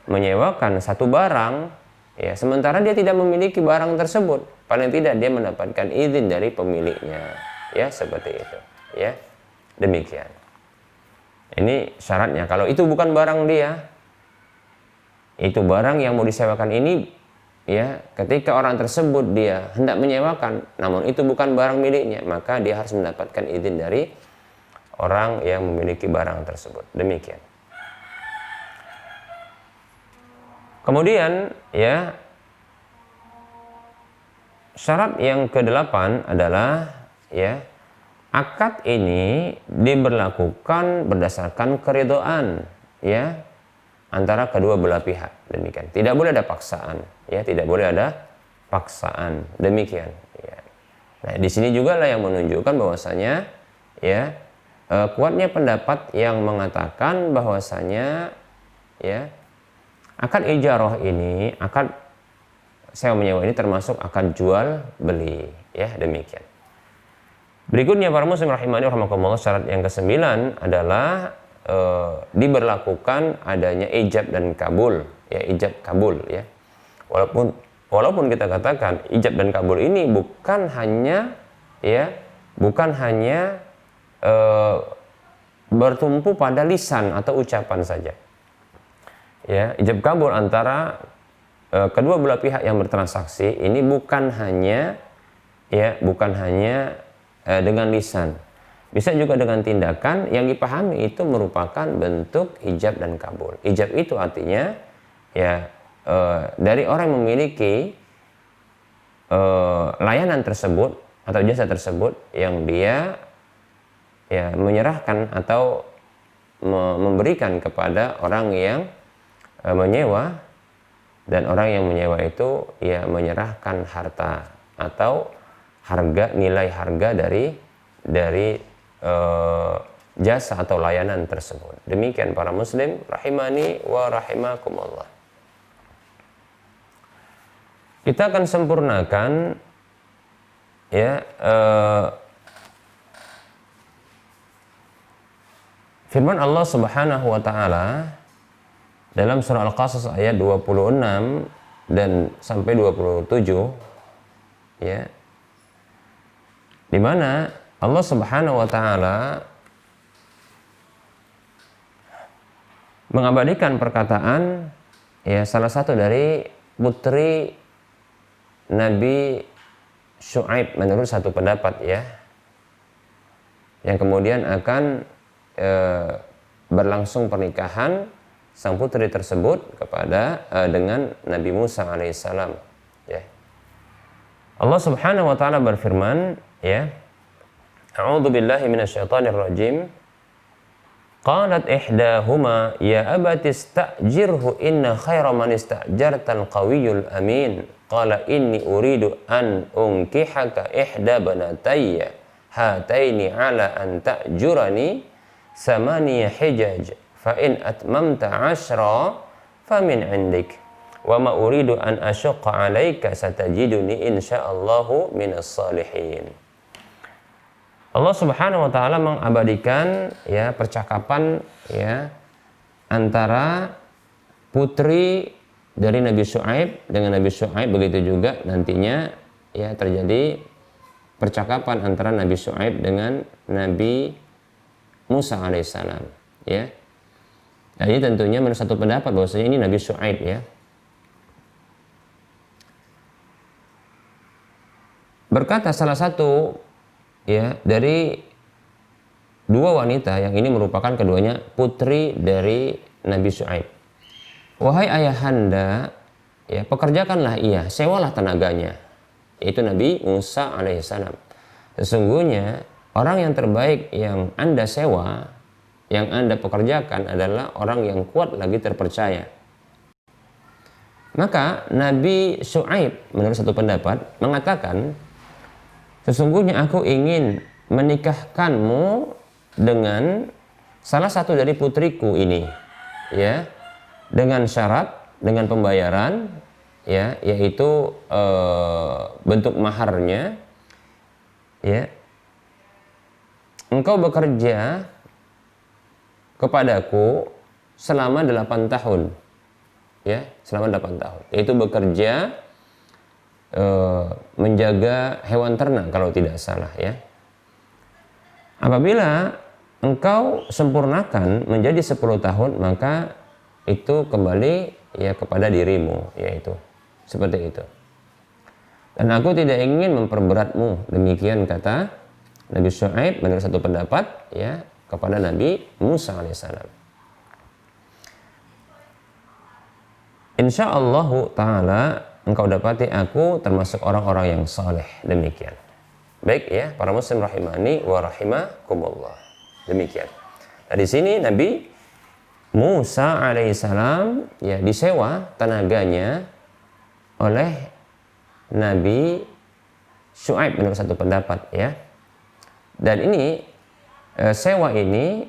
menyewakan satu barang ya sementara dia tidak memiliki barang tersebut. Paling tidak dia mendapatkan izin dari pemiliknya, ya seperti itu, ya. Demikian. Ini syaratnya. Kalau itu bukan barang dia, itu barang yang mau disewakan ini, ya ketika orang tersebut dia hendak menyewakan, namun itu bukan barang miliknya, maka dia harus mendapatkan izin dari orang yang memiliki barang tersebut. Demikian. Kemudian ya syarat yang ke-8 adalah ya akad ini diberlakukan berdasarkan keridhaan ya antara kedua belah pihak. Demikian. Tidak boleh ada paksaan, ya tidak boleh ada paksaan. Demikian. Ya. Nah di sini juga lah yang menunjukkan bahwasanya ya kuatnya pendapat yang mengatakan bahwasanya ya akad ijarah ini, akad sewa menyewa ini termasuk akad jual beli, ya demikian. Berikutnya para muslim rahimani rahimakumullah, syarat yang ke-9 adalah diberlakukan adanya ijab dan kabul, ya ijab kabul, ya. Walaupun kita katakan ijab dan kabul ini bukan hanya bertumpu pada lisan atau ucapan saja. ya, ijab kabul antara kedua belah pihak yang bertransaksi ini bukan hanya dengan lisan, bisa juga dengan tindakan yang dipahami itu merupakan bentuk ijab dan kabul. Ijab itu artinya dari orang yang memiliki layanan tersebut atau jasa tersebut yang dia menyerahkan atau memberikan kepada orang yang menyewa, dan orang yang menyewa itu menyerahkan harta atau nilai harga dari jasa atau layanan tersebut. Demikian para muslim rahimani wa rahimakumullah. Kita akan sempurnakan firman Allah Subhanahu wa taala dalam surah Al-Qasas ayat 26 dan sampai 27, di mana Allah Subhanahu wa taala mengabadikan perkataan salah satu dari putri Nabi Syuaib menurut satu pendapat yang kemudian akan berlangsung pernikahan sang putri tersebut dengan Nabi Musa alaihissalam. Allah Subhanahu wa taala berfirman, A'udzu billahi minasyaitonir rajim. Qalat ihdahuma ya abati istajirhu inna khaira man istajartal qawiyyul amin. Qala inni uridu an unkihaka ihda banatayya hataini ala an ta'jurani samaniya hijaj fa in atmamta 'ashra famin 'indik wa ma uridu an asyqa 'alaika satajiduni insyaallahu minas salihin. Allah Subhanahu wa taala mengabadikan percakapan antara putri dari Nabi Syuaib dengan Nabi Syuaib, begitu juga nantinya terjadi percakapan antara Nabi Syuaib dengan Nabi Musa alaihissalam. Nah, ini tentunya menurut satu pendapat bahwasanya ini Nabi Syuaib berkata salah satu dari dua wanita yang ini merupakan keduanya putri dari Nabi Syuaib. Wahai ayahanda, pekerjakanlah ia, sewalah tenaganya, yaitu Nabi Musa alaihissalam. Sesungguhnya orang yang terbaik yang Anda sewa, yang Anda pekerjakan adalah orang yang kuat lagi terpercaya. Maka Nabi Syuaib menurut satu pendapat mengatakan, sesungguhnya aku ingin menikahkanmu dengan salah satu dari putriku ini, dengan syarat, dengan pembayaran, yaitu bentuk maharnya, engkau bekerja kepadaku selama 8 tahun, selama 8 tahun, yaitu bekerja menjaga hewan ternak kalau tidak salah. Apabila engkau sempurnakan menjadi 10 tahun, maka itu kembali kepada dirimu, yaitu seperti itu. Dan aku tidak ingin memperberatmu. Demikian kata Nabi Syuaib menurut satu pendapat kepada Nabi Musa alaihissalam. Insyaallah ta'ala engkau dapati aku termasuk orang-orang yang saleh. Demikian. Baik para muslim rahimani wa rahimakumullah. Demikian. Nah, di sini Nabi Musa alaihissalam disewa tenaganya oleh Nabi Syuaib menurut satu pendapat Dan ini sewa ini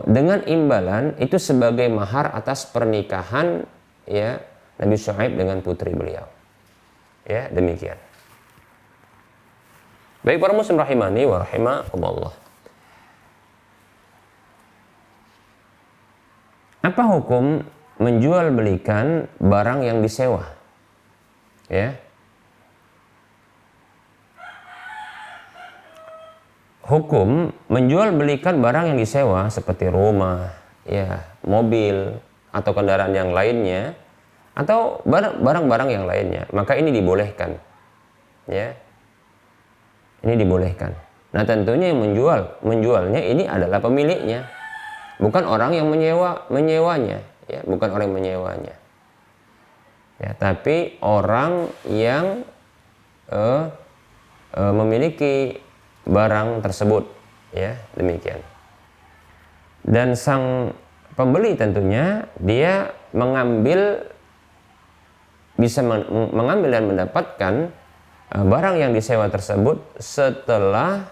dengan imbalan itu sebagai mahar atas pernikahan Nabi Syuaib dengan putri beliau. Demikian. Baik para muslim rahimani wa rahimakumullah. Apa hukum menjual belikan barang yang disewa? hukum menjual belikan barang yang disewa seperti rumah, ya, mobil atau kendaraan yang lainnya atau barang-barang yang lainnya, maka ini dibolehkan. Ya. Ini dibolehkan. Nah, tentunya yang menjualnya ini adalah pemiliknya, bukan orang yang menyewanya, ya, bukan orang yang menyewanya. Ya, tapi orang yang memiliki barang tersebut, ya, demikian. Dan sang pembeli tentunya dia bisa mengambil dan mendapatkan barang yang disewa tersebut setelah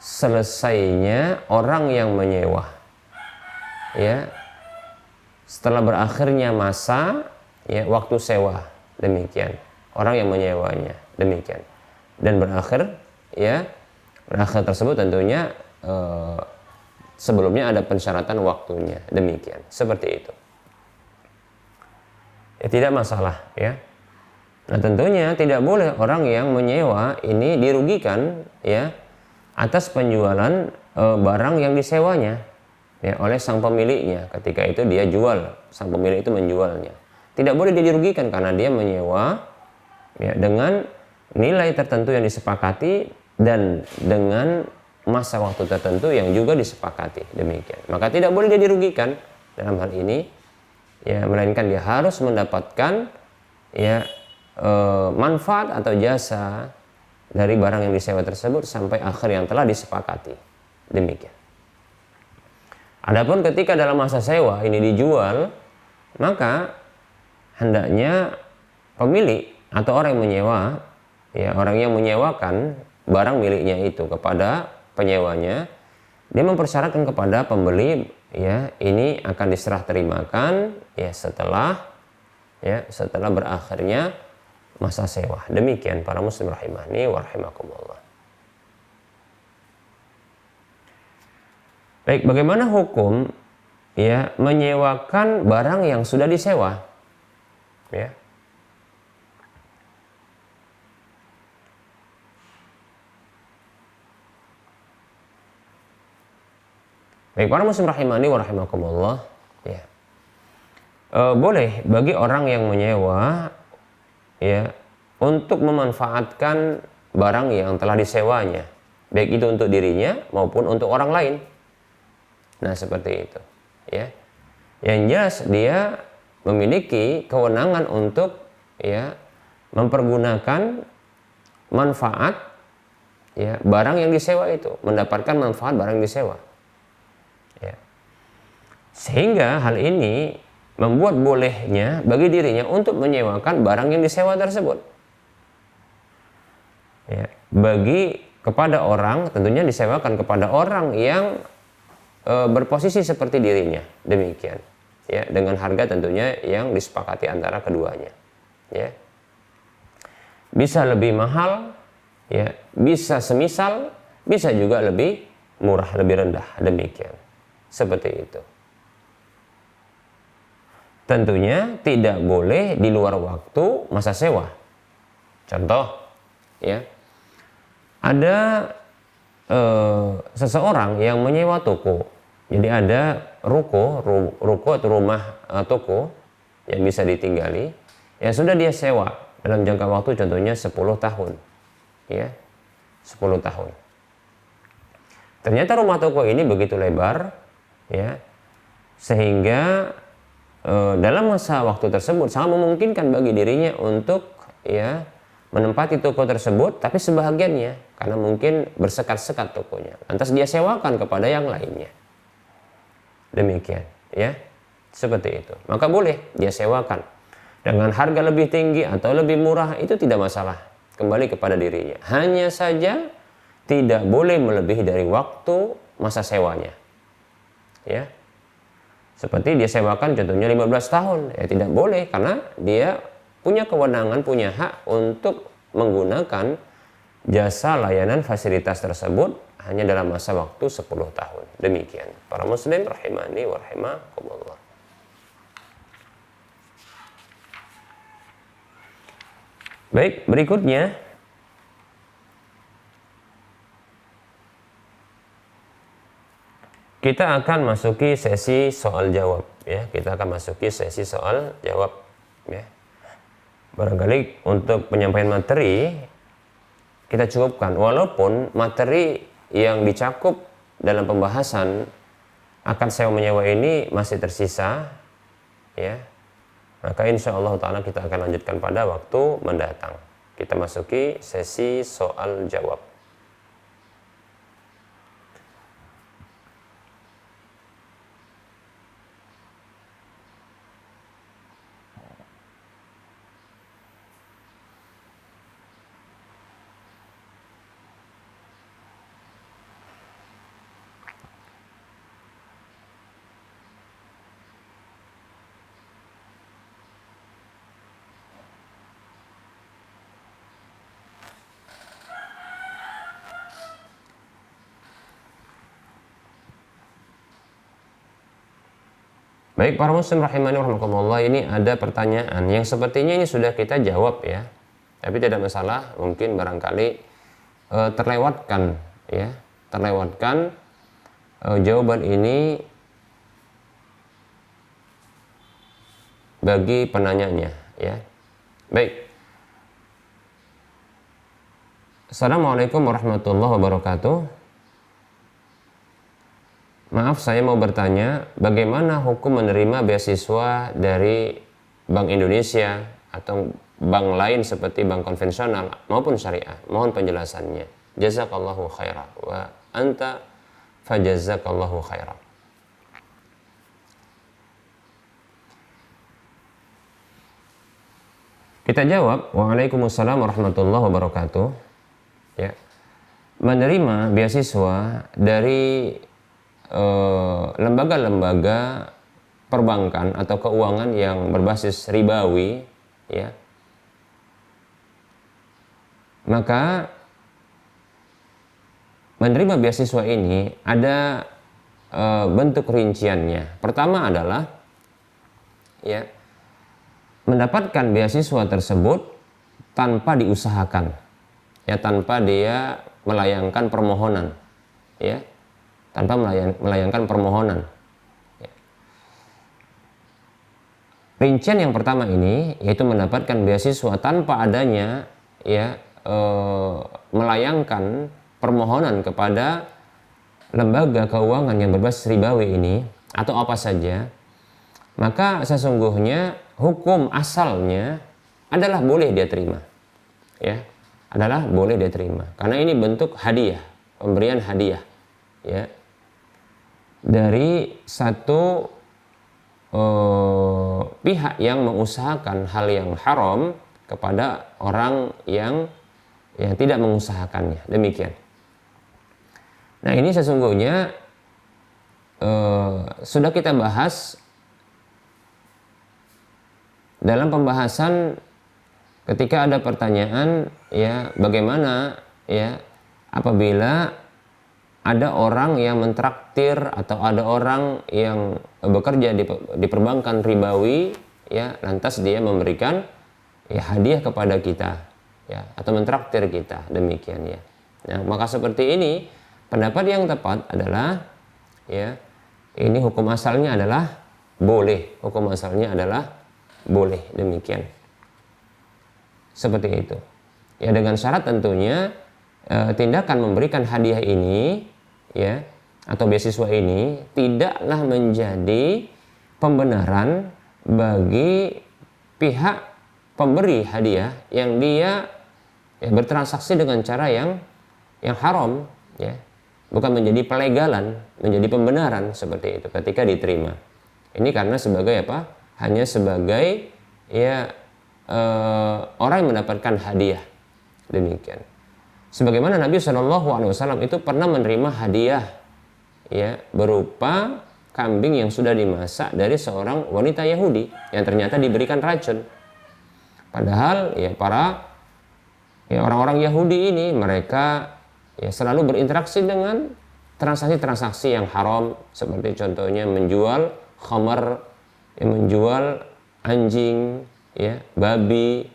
selesainya orang yang menyewa, ya, setelah berakhirnya masa, ya, waktu sewa, demikian, orang yang menyewanya, demikian. Dan berakhir tersebut tentunya sebelumnya ada persyaratan waktunya, demikian, seperti itu. Ya, tidak masalah, ya. Nah, tentunya tidak boleh orang yang menyewa ini dirugikan, ya, atas penjualan barang yang disewanya, ya, oleh sang pemiliknya. Ketika itu dia jual, sang pemilik itu menjualnya. Tidak boleh dia dirugikan karena dia menyewa, ya, dengan nilai tertentu yang disepakati dan dengan masa waktu tertentu yang juga disepakati, demikian. Maka tidak boleh dia dirugikan dalam hal ini, ya, melainkan dia harus mendapatkan, ya, manfaat atau jasa dari barang yang disewa tersebut sampai akhir yang telah disepakati, demikian. Adapun ketika dalam masa sewa ini dijual, maka hendaknya pemilik atau orang yang menyewa, ya, orang yang menyewakan barang miliknya itu kepada penyewanya, dia mempersyaratkan kepada pembeli, ya, ini akan diserah terimakan, ya, setelah berakhirnya masa sewa. Demikian para muslim rahimani wa rahimakumullah. Baik, bagaimana hukum, ya, menyewakan barang yang sudah disewa? Ya. Baik, para muslim rahimani wa rahimakumullah, ya. Boleh bagi orang yang menyewa, ya, untuk memanfaatkan barang yang telah disewanya, baik itu untuk dirinya maupun untuk orang lain. Nah, seperti itu, ya. Yang jelas dia memiliki kewenangan untuk, ya, mempergunakan manfaat, ya, barang yang disewa itu, mendapatkan manfaat barang yang disewa, ya. Sehingga hal ini membuat bolehnya bagi dirinya untuk menyewakan barang yang disewa tersebut, ya, kepada orang, tentunya disewakan kepada orang yang berposisi seperti dirinya, demikian, ya, dengan harga tentunya yang disepakati antara keduanya, ya. Bisa lebih mahal, ya, bisa semisal, bisa juga lebih murah, lebih rendah, demikian, seperti itu. Tentunya tidak boleh di luar waktu masa sewa. Contoh, ya, ada seseorang yang menyewa toko. Jadi ada ruko atau rumah toko yang bisa ditinggali, yang sudah dia sewa dalam jangka waktu contohnya 10 tahun. Ya, 10 tahun. Ternyata rumah toko ini begitu lebar, ya, sehingga dalam masa waktu tersebut sangat memungkinkan bagi dirinya untuk, ya, menempati toko tersebut, tapi sebahagiannya karena mungkin bersekat-sekat tokonya, lantas dia sewakan kepada yang lainnya, demikian, ya, seperti itu. Maka boleh dia sewakan dengan harga lebih tinggi atau lebih murah, itu tidak masalah, kembali kepada dirinya. Hanya saja tidak boleh melebihi dari waktu masa sewanya, ya. Seperti dia sewakan contohnya 15 tahun, ya tidak boleh, karena dia punya kewenangan, punya hak untuk menggunakan jasa layanan fasilitas tersebut hanya dalam masa waktu 10 tahun. Demikian. Para muslim rahimani wa rahimakumullah. Baik, berikutnya Kita akan masuki sesi soal jawab ya. Kita akan masuki sesi soal jawab ya. Barangkali untuk penyampaian materi kita cukupkan, walaupun materi yang dicakup dalam pembahasan akan sewa menyewa ini masih tersisa ya. Maka insya Allah ta'ala kita akan lanjutkan pada waktu mendatang. Kita masuki sesi soal jawab. Baik para muslim rahimani rahimakumullah, ini ada pertanyaan yang sepertinya ini sudah kita jawab ya. Tapi tidak masalah, mungkin barangkali terlewatkan ya. Terlewatkan jawaban ini bagi penanyanya ya. Baik. Assalamualaikum warahmatullahi wabarakatuh. Maaf, saya mau bertanya, bagaimana hukum menerima beasiswa dari Bank Indonesia atau bank lain seperti bank konvensional maupun syariah? Mohon penjelasannya. Jazakallahu khairan wa anta fajazakallahu khairan. Kita jawab, waalaikumsalam warahmatullahi wabarakatuh. Ya. Menerima beasiswa dari lembaga-lembaga perbankan atau keuangan yang berbasis ribawi ya, maka menerima beasiswa ini ada bentuk rinciannya. Pertama adalah ya, mendapatkan beasiswa tersebut tanpa diusahakan ya, tanpa dia melayangkan permohonan ya, tanpa melayangkan permohonan. Rincian yang pertama ini yaitu mendapatkan beasiswa tanpa adanya ya melayangkan permohonan kepada lembaga keuangan yang berbasis ribawi ini atau apa saja, maka sesungguhnya hukum asalnya adalah boleh dia terima ya, adalah boleh dia terima karena ini bentuk hadiah, pemberian hadiah ya, dari satu pihak yang mengusahakan hal yang haram kepada orang yang tidak mengusahakannya. Demikian. Nah, ini sesungguhnya sudah kita bahas dalam pembahasan ketika ada pertanyaan ya, bagaimana ya apabila ada orang yang mentraktir atau ada orang yang bekerja di perbankan ribawi ya, lantas dia memberikan ya hadiah kepada kita ya, atau mentraktir kita, demikian ya. Nah, maka seperti ini pendapat yang tepat adalah ya, ini hukum asalnya adalah boleh, hukum asalnya adalah boleh, demikian. Seperti itu. Ya, dengan syarat tentunya tindakan memberikan hadiah ini ya, atau beasiswa ini tidaklah menjadi pembenaran bagi pihak pemberi hadiah yang dia ya, bertransaksi dengan cara yang haram ya, bukan menjadi pelegalan, menjadi pembenaran seperti itu ketika diterima. Ini karena sebagai apa? Hanya sebagai ya orang yang mendapatkan hadiah, demikian. Sebagaimana Nabi SAW itu pernah menerima hadiah ya, berupa kambing yang sudah dimasak dari seorang wanita Yahudi yang ternyata diberikan racun. Padahal ya para orang-orang Yahudi ini mereka ya selalu berinteraksi dengan transaksi-transaksi yang haram, seperti contohnya menjual khamar, ya, menjual anjing, ya, babi,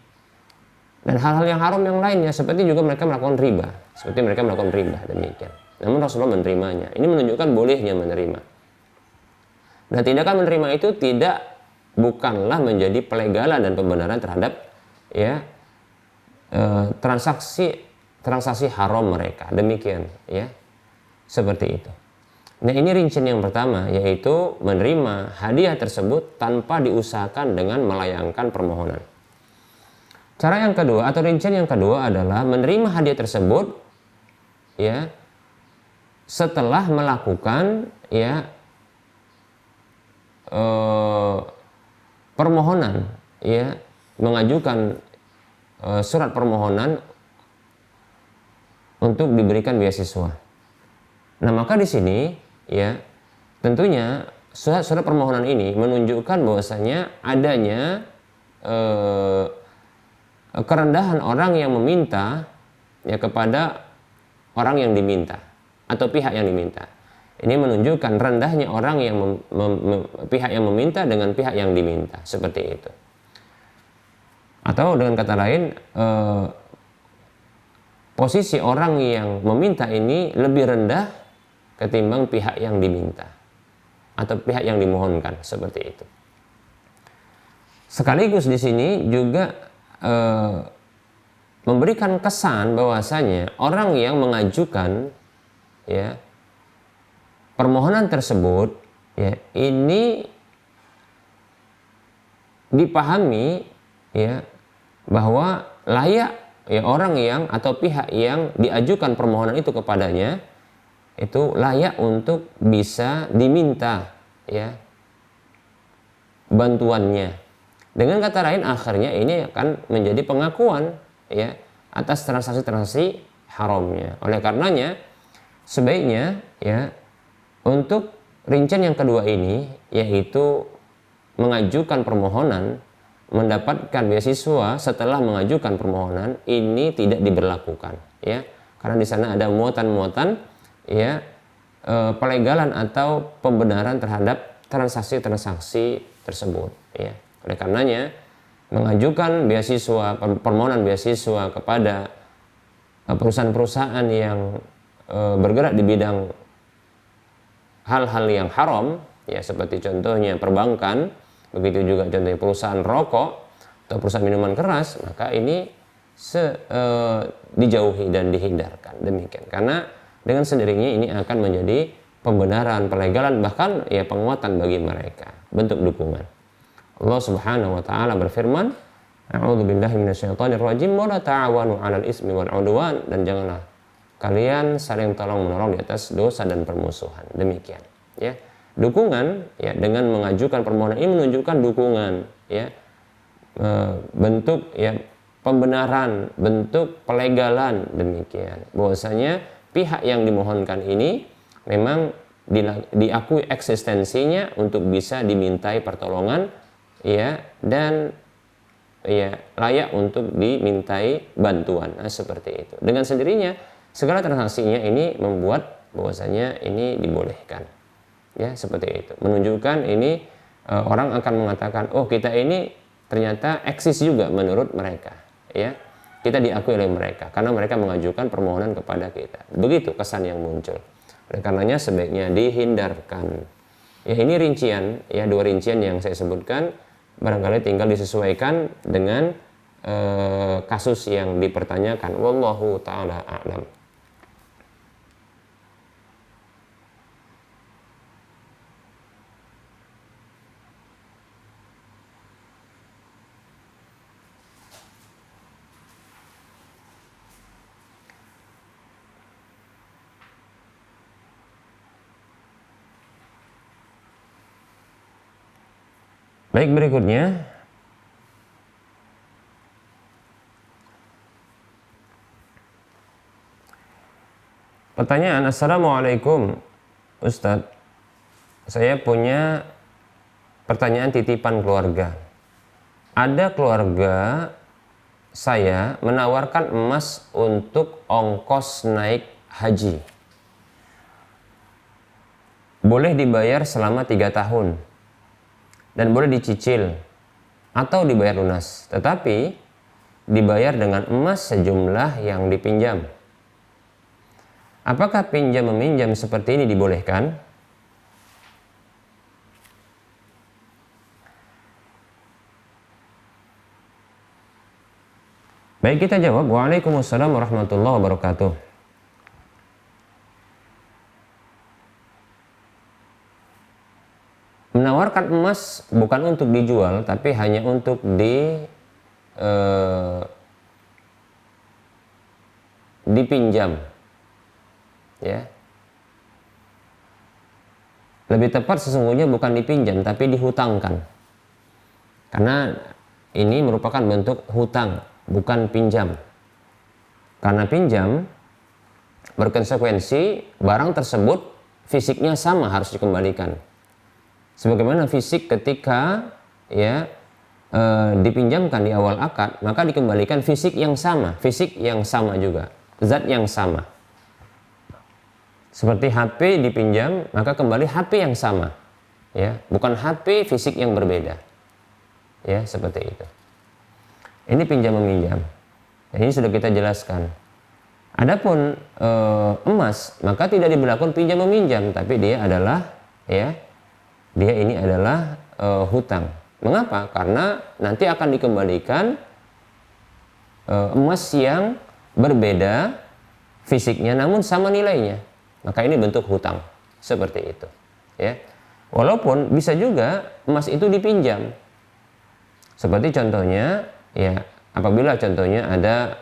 dan hal-hal yang haram yang lainnya, seperti juga mereka melakukan riba, demikian. namun Rasulullah menerimanya. Ini menunjukkan bolehnya menerima. Nah, tindakan menerima itu bukanlah menjadi pelegalan dan pembenaran terhadap ya transaksi haram mereka. Demikian ya. Seperti itu. Nah, ini rincian yang pertama, yaitu menerima hadiah tersebut tanpa diusahakan dengan melayangkan permohonan. Cara yang kedua atau rincian yang kedua adalah menerima hadiah tersebut ya setelah melakukan ya permohonan, ya mengajukan surat permohonan untuk diberikan beasiswa. Nah, maka di sini ya tentunya surat permohonan ini menunjukkan bahwasanya adanya kerendahan orang yang meminta ya kepada orang yang diminta atau pihak yang diminta. Ini menunjukkan rendahnya orang yang pihak yang meminta dengan pihak yang diminta, seperti itu. Atau dengan kata lain, posisi orang yang meminta ini lebih rendah ketimbang pihak yang diminta atau pihak yang dimohonkan, seperti itu. Sekaligus di sini juga memberikan kesan bahwasanya orang yang mengajukan ya permohonan tersebut ya ini dipahami ya bahwa layak ya orang yang atau pihak yang diajukan permohonan itu kepadanya itu layak untuk bisa diminta ya bantuannya. Dengan kata lain, akhirnya ini akan menjadi pengakuan ya atas transaksi haramnya. Oleh karenanya sebaiknya ya untuk rincian yang kedua ini, yaitu mengajukan permohonan mendapatkan beasiswa setelah mengajukan permohonan, ini tidak diberlakukan ya, karena di sana ada muatan-muatan ya pelegalan atau pembenaran terhadap transaksi tersebut ya. Oleh karenanya mengajukan beasiswa, permohonan beasiswa kepada perusahaan-perusahaan yang bergerak di bidang hal-hal yang haram ya, seperti contohnya perbankan, begitu juga contohnya perusahaan rokok atau perusahaan minuman keras, maka ini dijauhi dan dihindarkan. Demikian, karena dengan sendirinya ini akan menjadi pembenaran, pelegalan, bahkan ya penguatan bagi mereka, bentuk dukungan. Allah Subhanahu wa taala berfirman, "A'udzubillahi minasyaitonir rajim, wa la ta'awanu 'alal ismi wal 'udwan," dan janganlah kalian saling tolong-menolong di atas dosa dan permusuhan. Demikian ya. Dukungan ya dengan mengajukan permohonan ini menunjukkan dukungan ya, bentuk ya pembenaran, bentuk pelegalan. Demikian bahwasanya pihak yang dimohonkan ini memang diakui eksistensinya untuk bisa dimintai pertolongan ya, dan ya layak untuk dimintai bantuan. Nah, seperti itu. Dengan sendirinya segala transaksinya ini membuat bahwasanya ini dibolehkan. Ya, seperti itu. Menunjukkan ini orang akan mengatakan, "Oh, kita ini ternyata eksis juga menurut mereka." Ya. Kita diakui oleh mereka karena mereka mengajukan permohonan kepada kita. Begitu kesan yang muncul. Oleh karenanya sebaiknya dihindarkan. Ya, ini rincian ya, dua rincian yang saya sebutkan, barangkali tinggal disesuaikan dengan kasus yang dipertanyakan. Wallahu ta'ala a'lam. Baik, berikutnya pertanyaan. Assalamualaikum Ustadz, saya punya pertanyaan titipan keluarga. Ada keluarga saya menawarkan emas untuk ongkos naik haji. Boleh dibayar selama 3 tahun. Dan boleh dicicil atau dibayar lunas, tetapi dibayar dengan emas sejumlah yang dipinjam. Apakah pinjam meminjam seperti ini dibolehkan? Baik, kita jawab. Waalaikumsalam warahmatullahi wabarakatuh. Menawarkan emas bukan untuk dijual, tapi hanya untuk dipinjam, ya. Lebih tepat sesungguhnya bukan dipinjam, tapi dihutangkan. Karena ini merupakan bentuk hutang, bukan pinjam. Karena pinjam berkonsekuensi barang tersebut fisiknya sama, harus dikembalikan. Sebagaimana fisik ketika dipinjamkan di awal akad, maka dikembalikan fisik yang sama juga, zat yang sama. Seperti HP dipinjam, maka kembali HP yang sama, ya, bukan HP fisik yang berbeda, ya, seperti itu. Ini pinjam meminjam. Ini sudah kita jelaskan. Adapun emas, maka tidak diberlakukan pinjam meminjam, tapi dia ini adalah hutang. Mengapa? Karena nanti akan dikembalikan emas yang berbeda fisiknya namun sama nilainya. Maka ini bentuk hutang. Seperti itu, ya. Walaupun bisa juga emas itu dipinjam. Seperti contohnya, ya, apabila contohnya ada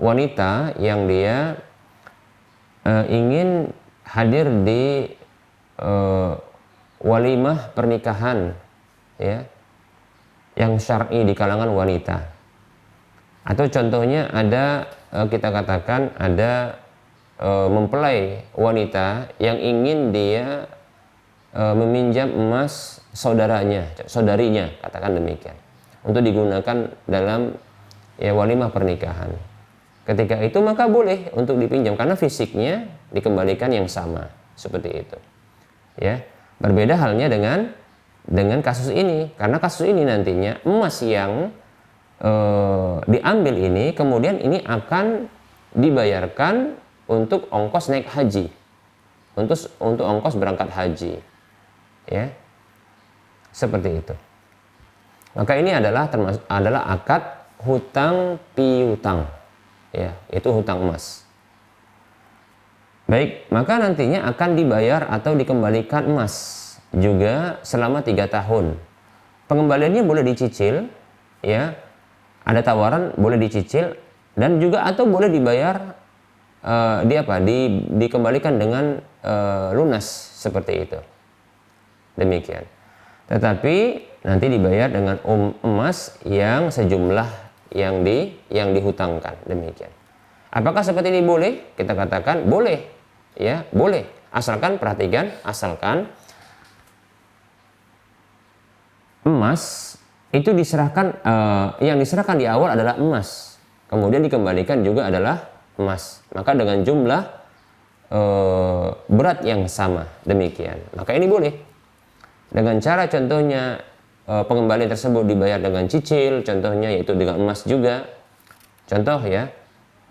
wanita yang dia ingin hadir di walimah pernikahan, ya, yang syar'i di kalangan wanita. Atau contohnya ada kita katakan ada mempelai wanita yang ingin dia meminjam emas saudarinya, katakan demikian, untuk digunakan dalam walimah pernikahan. Ketika itu maka boleh untuk dipinjam karena fisiknya dikembalikan yang sama, seperti itu. Ya, berbeda halnya dengan kasus ini, karena kasus ini nantinya emas yang diambil ini kemudian ini akan dibayarkan untuk ongkos naik haji, untuk ongkos berangkat haji, ya, seperti itu. Maka ini adalah akad hutang piutang, ya, itu hutang emas. Baik, maka nantinya akan dibayar atau dikembalikan emas juga selama 3 tahun. Pengembaliannya boleh dicicil, ya, ada tawaran boleh dicicil dan juga atau boleh dibayar dikembalikan dengan lunas, seperti itu. Demikian. Tetapi nanti dibayar dengan emas yang sejumlah yang dihutangkan, demikian. Apakah seperti ini boleh? Kita katakan boleh, ya, boleh. Asalkan perhatikan, emas itu diserahkan, yang diserahkan di awal adalah emas, kemudian dikembalikan juga adalah emas, maka dengan jumlah berat yang sama, demikian. Maka ini boleh. Dengan cara contohnya pengembalian tersebut dibayar dengan cicil, contohnya yaitu dengan emas juga. Contoh, ya,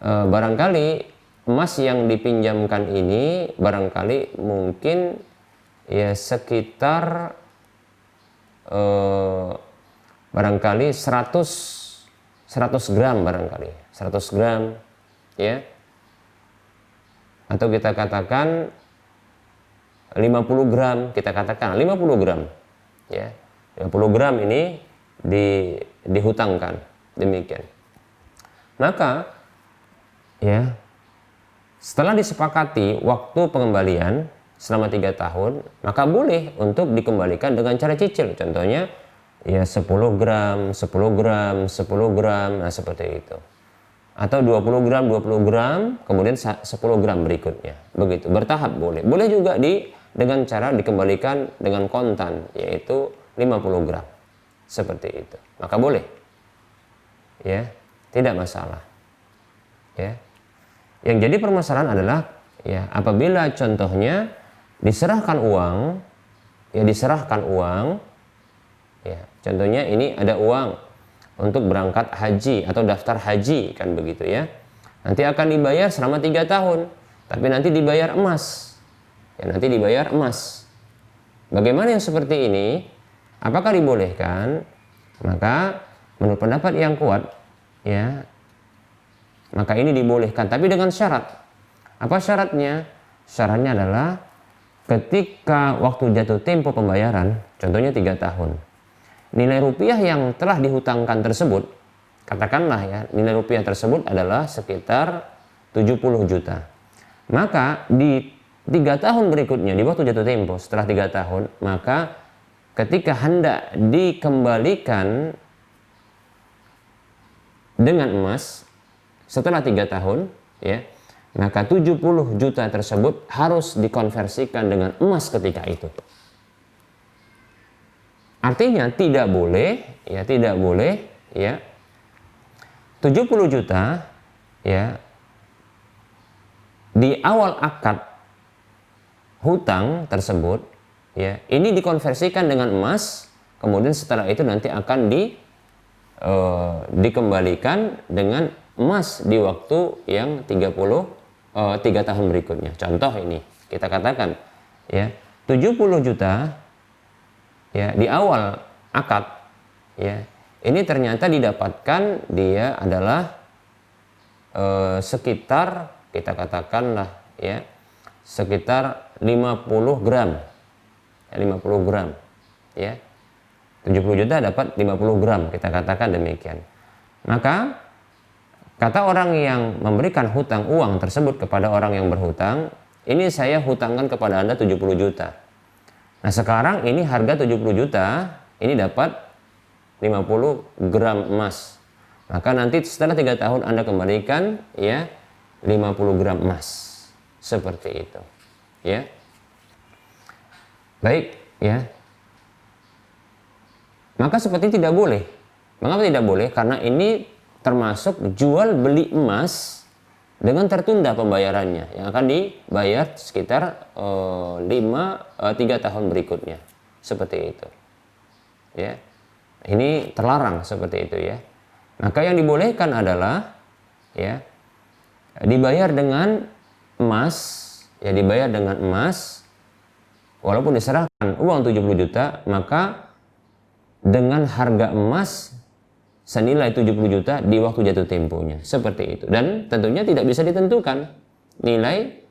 barangkali emas yang dipinjamkan ini barangkali mungkin ya sekitar barangkali 100 gram, barangkali 100 gram, ya, atau kita katakan 50 gram, kita katakan 50 gram, ya, 50 gram ini dihutangkan, demikian. Maka, ya, setelah disepakati waktu pengembalian selama 3 tahun, maka boleh untuk dikembalikan dengan cara cicil, contohnya ya 10 gram, 10 gram, 10 gram, nah seperti itu. Atau 20 gram, kemudian 10 gram berikutnya. Begitu, bertahap boleh. Boleh juga dengan cara dikembalikan dengan kontan, yaitu 50 gram. Seperti itu. Maka boleh. Ya, tidak masalah. Ya. Yang jadi permasalahan adalah, ya, apabila contohnya diserahkan uang, ya, contohnya ini ada uang untuk berangkat haji atau daftar haji, kan begitu, ya. Nanti akan dibayar selama 3 tahun, tapi nanti dibayar emas. Ya, nanti dibayar emas. Bagaimana yang seperti ini? Apakah dibolehkan? Maka menurut pendapat yang kuat, ya, maka ini dibolehkan, tapi dengan syarat. Apa syaratnya? Syaratnya adalah ketika waktu jatuh tempo pembayaran, contohnya 3 tahun, nilai rupiah yang telah dihutangkan tersebut, katakanlah ya, nilai rupiah tersebut adalah sekitar 70 juta. Maka di 3 tahun berikutnya, di waktu jatuh tempo setelah 3 tahun, maka ketika hendak dikembalikan dengan emas setelah 3 tahun, ya, maka 70 juta tersebut harus dikonversikan dengan emas ketika itu. Artinya tidak boleh, ya, 70 juta, ya, di awal akad hutang tersebut, ya, ini dikonversikan dengan emas, kemudian setelah itu nanti akan dikembalikan dengan emas di waktu yang 3 tahun berikutnya. Contoh ini kita katakan, ya, 70 juta, ya, di awal akad, ya, ini ternyata didapatkan dia adalah sekitar, kita katakanlah, ya, sekitar 50 gram, ya, 50 gram, ya, 70 juta dapat 50 gram, kita katakan demikian. Maka kata orang yang memberikan hutang uang tersebut kepada orang yang berhutang, ini saya hutangkan kepada Anda 70 juta. Nah, sekarang ini harga 70 juta, ini dapat 50 gram emas. Maka nanti setelah 3 tahun Anda kembalikan, ya, 50 gram emas. Seperti itu, ya. Baik, ya. Maka seperti ini tidak boleh. Mengapa tidak boleh? Karena ini termasuk jual beli emas dengan tertunda pembayarannya, yang akan dibayar sekitar 3 tahun berikutnya. Seperti itu, ya. Ini terlarang seperti itu, ya. Maka yang dibolehkan adalah, ya, dibayar dengan emas, ya, dibayar dengan emas, walaupun diserahkan uang 70 juta, maka dengan harga emas senilai 70 juta di waktu jatuh temponya, seperti itu. Dan tentunya tidak bisa ditentukan nilai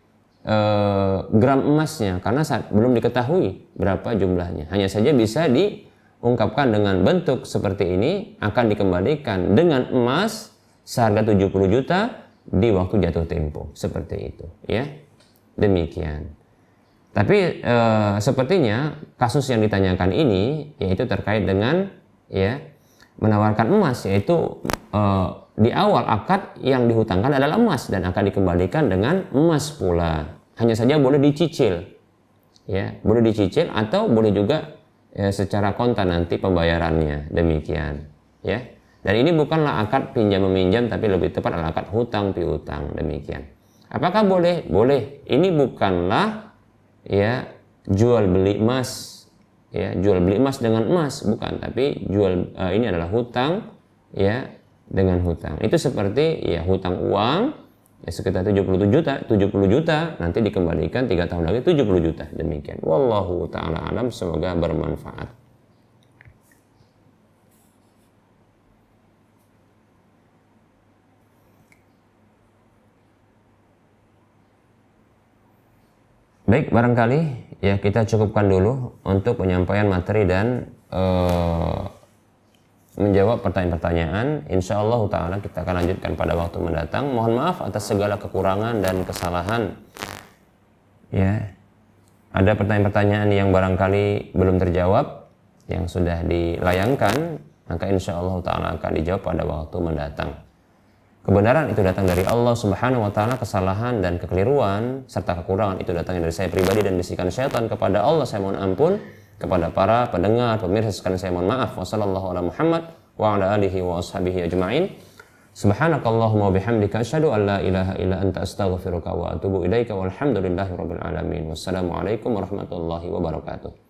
gram emasnya karena belum diketahui berapa jumlahnya. Hanya saja bisa diungkapkan dengan bentuk seperti ini, akan dikembalikan dengan emas seharga 70 juta di waktu jatuh tempo, seperti itu, ya. Demikian. Tapi sepertinya kasus yang ditanyakan ini yaitu terkait dengan, ya, menawarkan emas, yaitu di awal akad yang dihutangkan adalah emas dan akan dikembalikan dengan emas pula. Hanya saja boleh dicicil, ya, boleh dicicil atau boleh juga, ya, secara kontan nanti pembayarannya, demikian, ya. Dan ini bukanlah akad pinjam meminjam, tapi lebih tepat adalah akad hutang piutang, demikian. Apakah boleh? Boleh. Ini bukanlah, ya, jual beli emas, ya, jual beli emas dengan emas, bukan, tapi ini adalah hutang, ya, dengan hutang. Itu seperti, ya, hutang uang, ya, sekitar 70 juta nanti dikembalikan 3 tahun lagi 70 juta, demikian. Wallahu ta'ala alam, semoga bermanfaat. Baik, barangkali, ya, kita cukupkan dulu untuk penyampaian materi dan menjawab pertanyaan-pertanyaan. Insya Allah ta'ala kita akan lanjutkan pada waktu mendatang. Mohon maaf atas segala kekurangan dan kesalahan, ya. Ada pertanyaan-pertanyaan yang barangkali belum terjawab, yang sudah dilayangkan, maka insya Allah ta'ala akan dijawab pada waktu mendatang. Kebenaran itu datang dari Allah Subhanahu wa ta'ala, kesalahan dan kekeliruan serta kekurangan itu datang dari saya pribadi dan bisikan syaitan. Kepada Allah saya mohon ampun, kepada para pendengar, pemirsa sekalian saya mohon maaf. Wassallallahu ala Muhammad wa ala alihi wa ashabihi ajma'in. Subhanakallahumma bihamdika asyhadu an la ilaha illa anta astaghfiruka wa atubu ilaika walhamdulillahi rabbil alamin. Wassalamualaikum warahmatullahi wabarakatuh.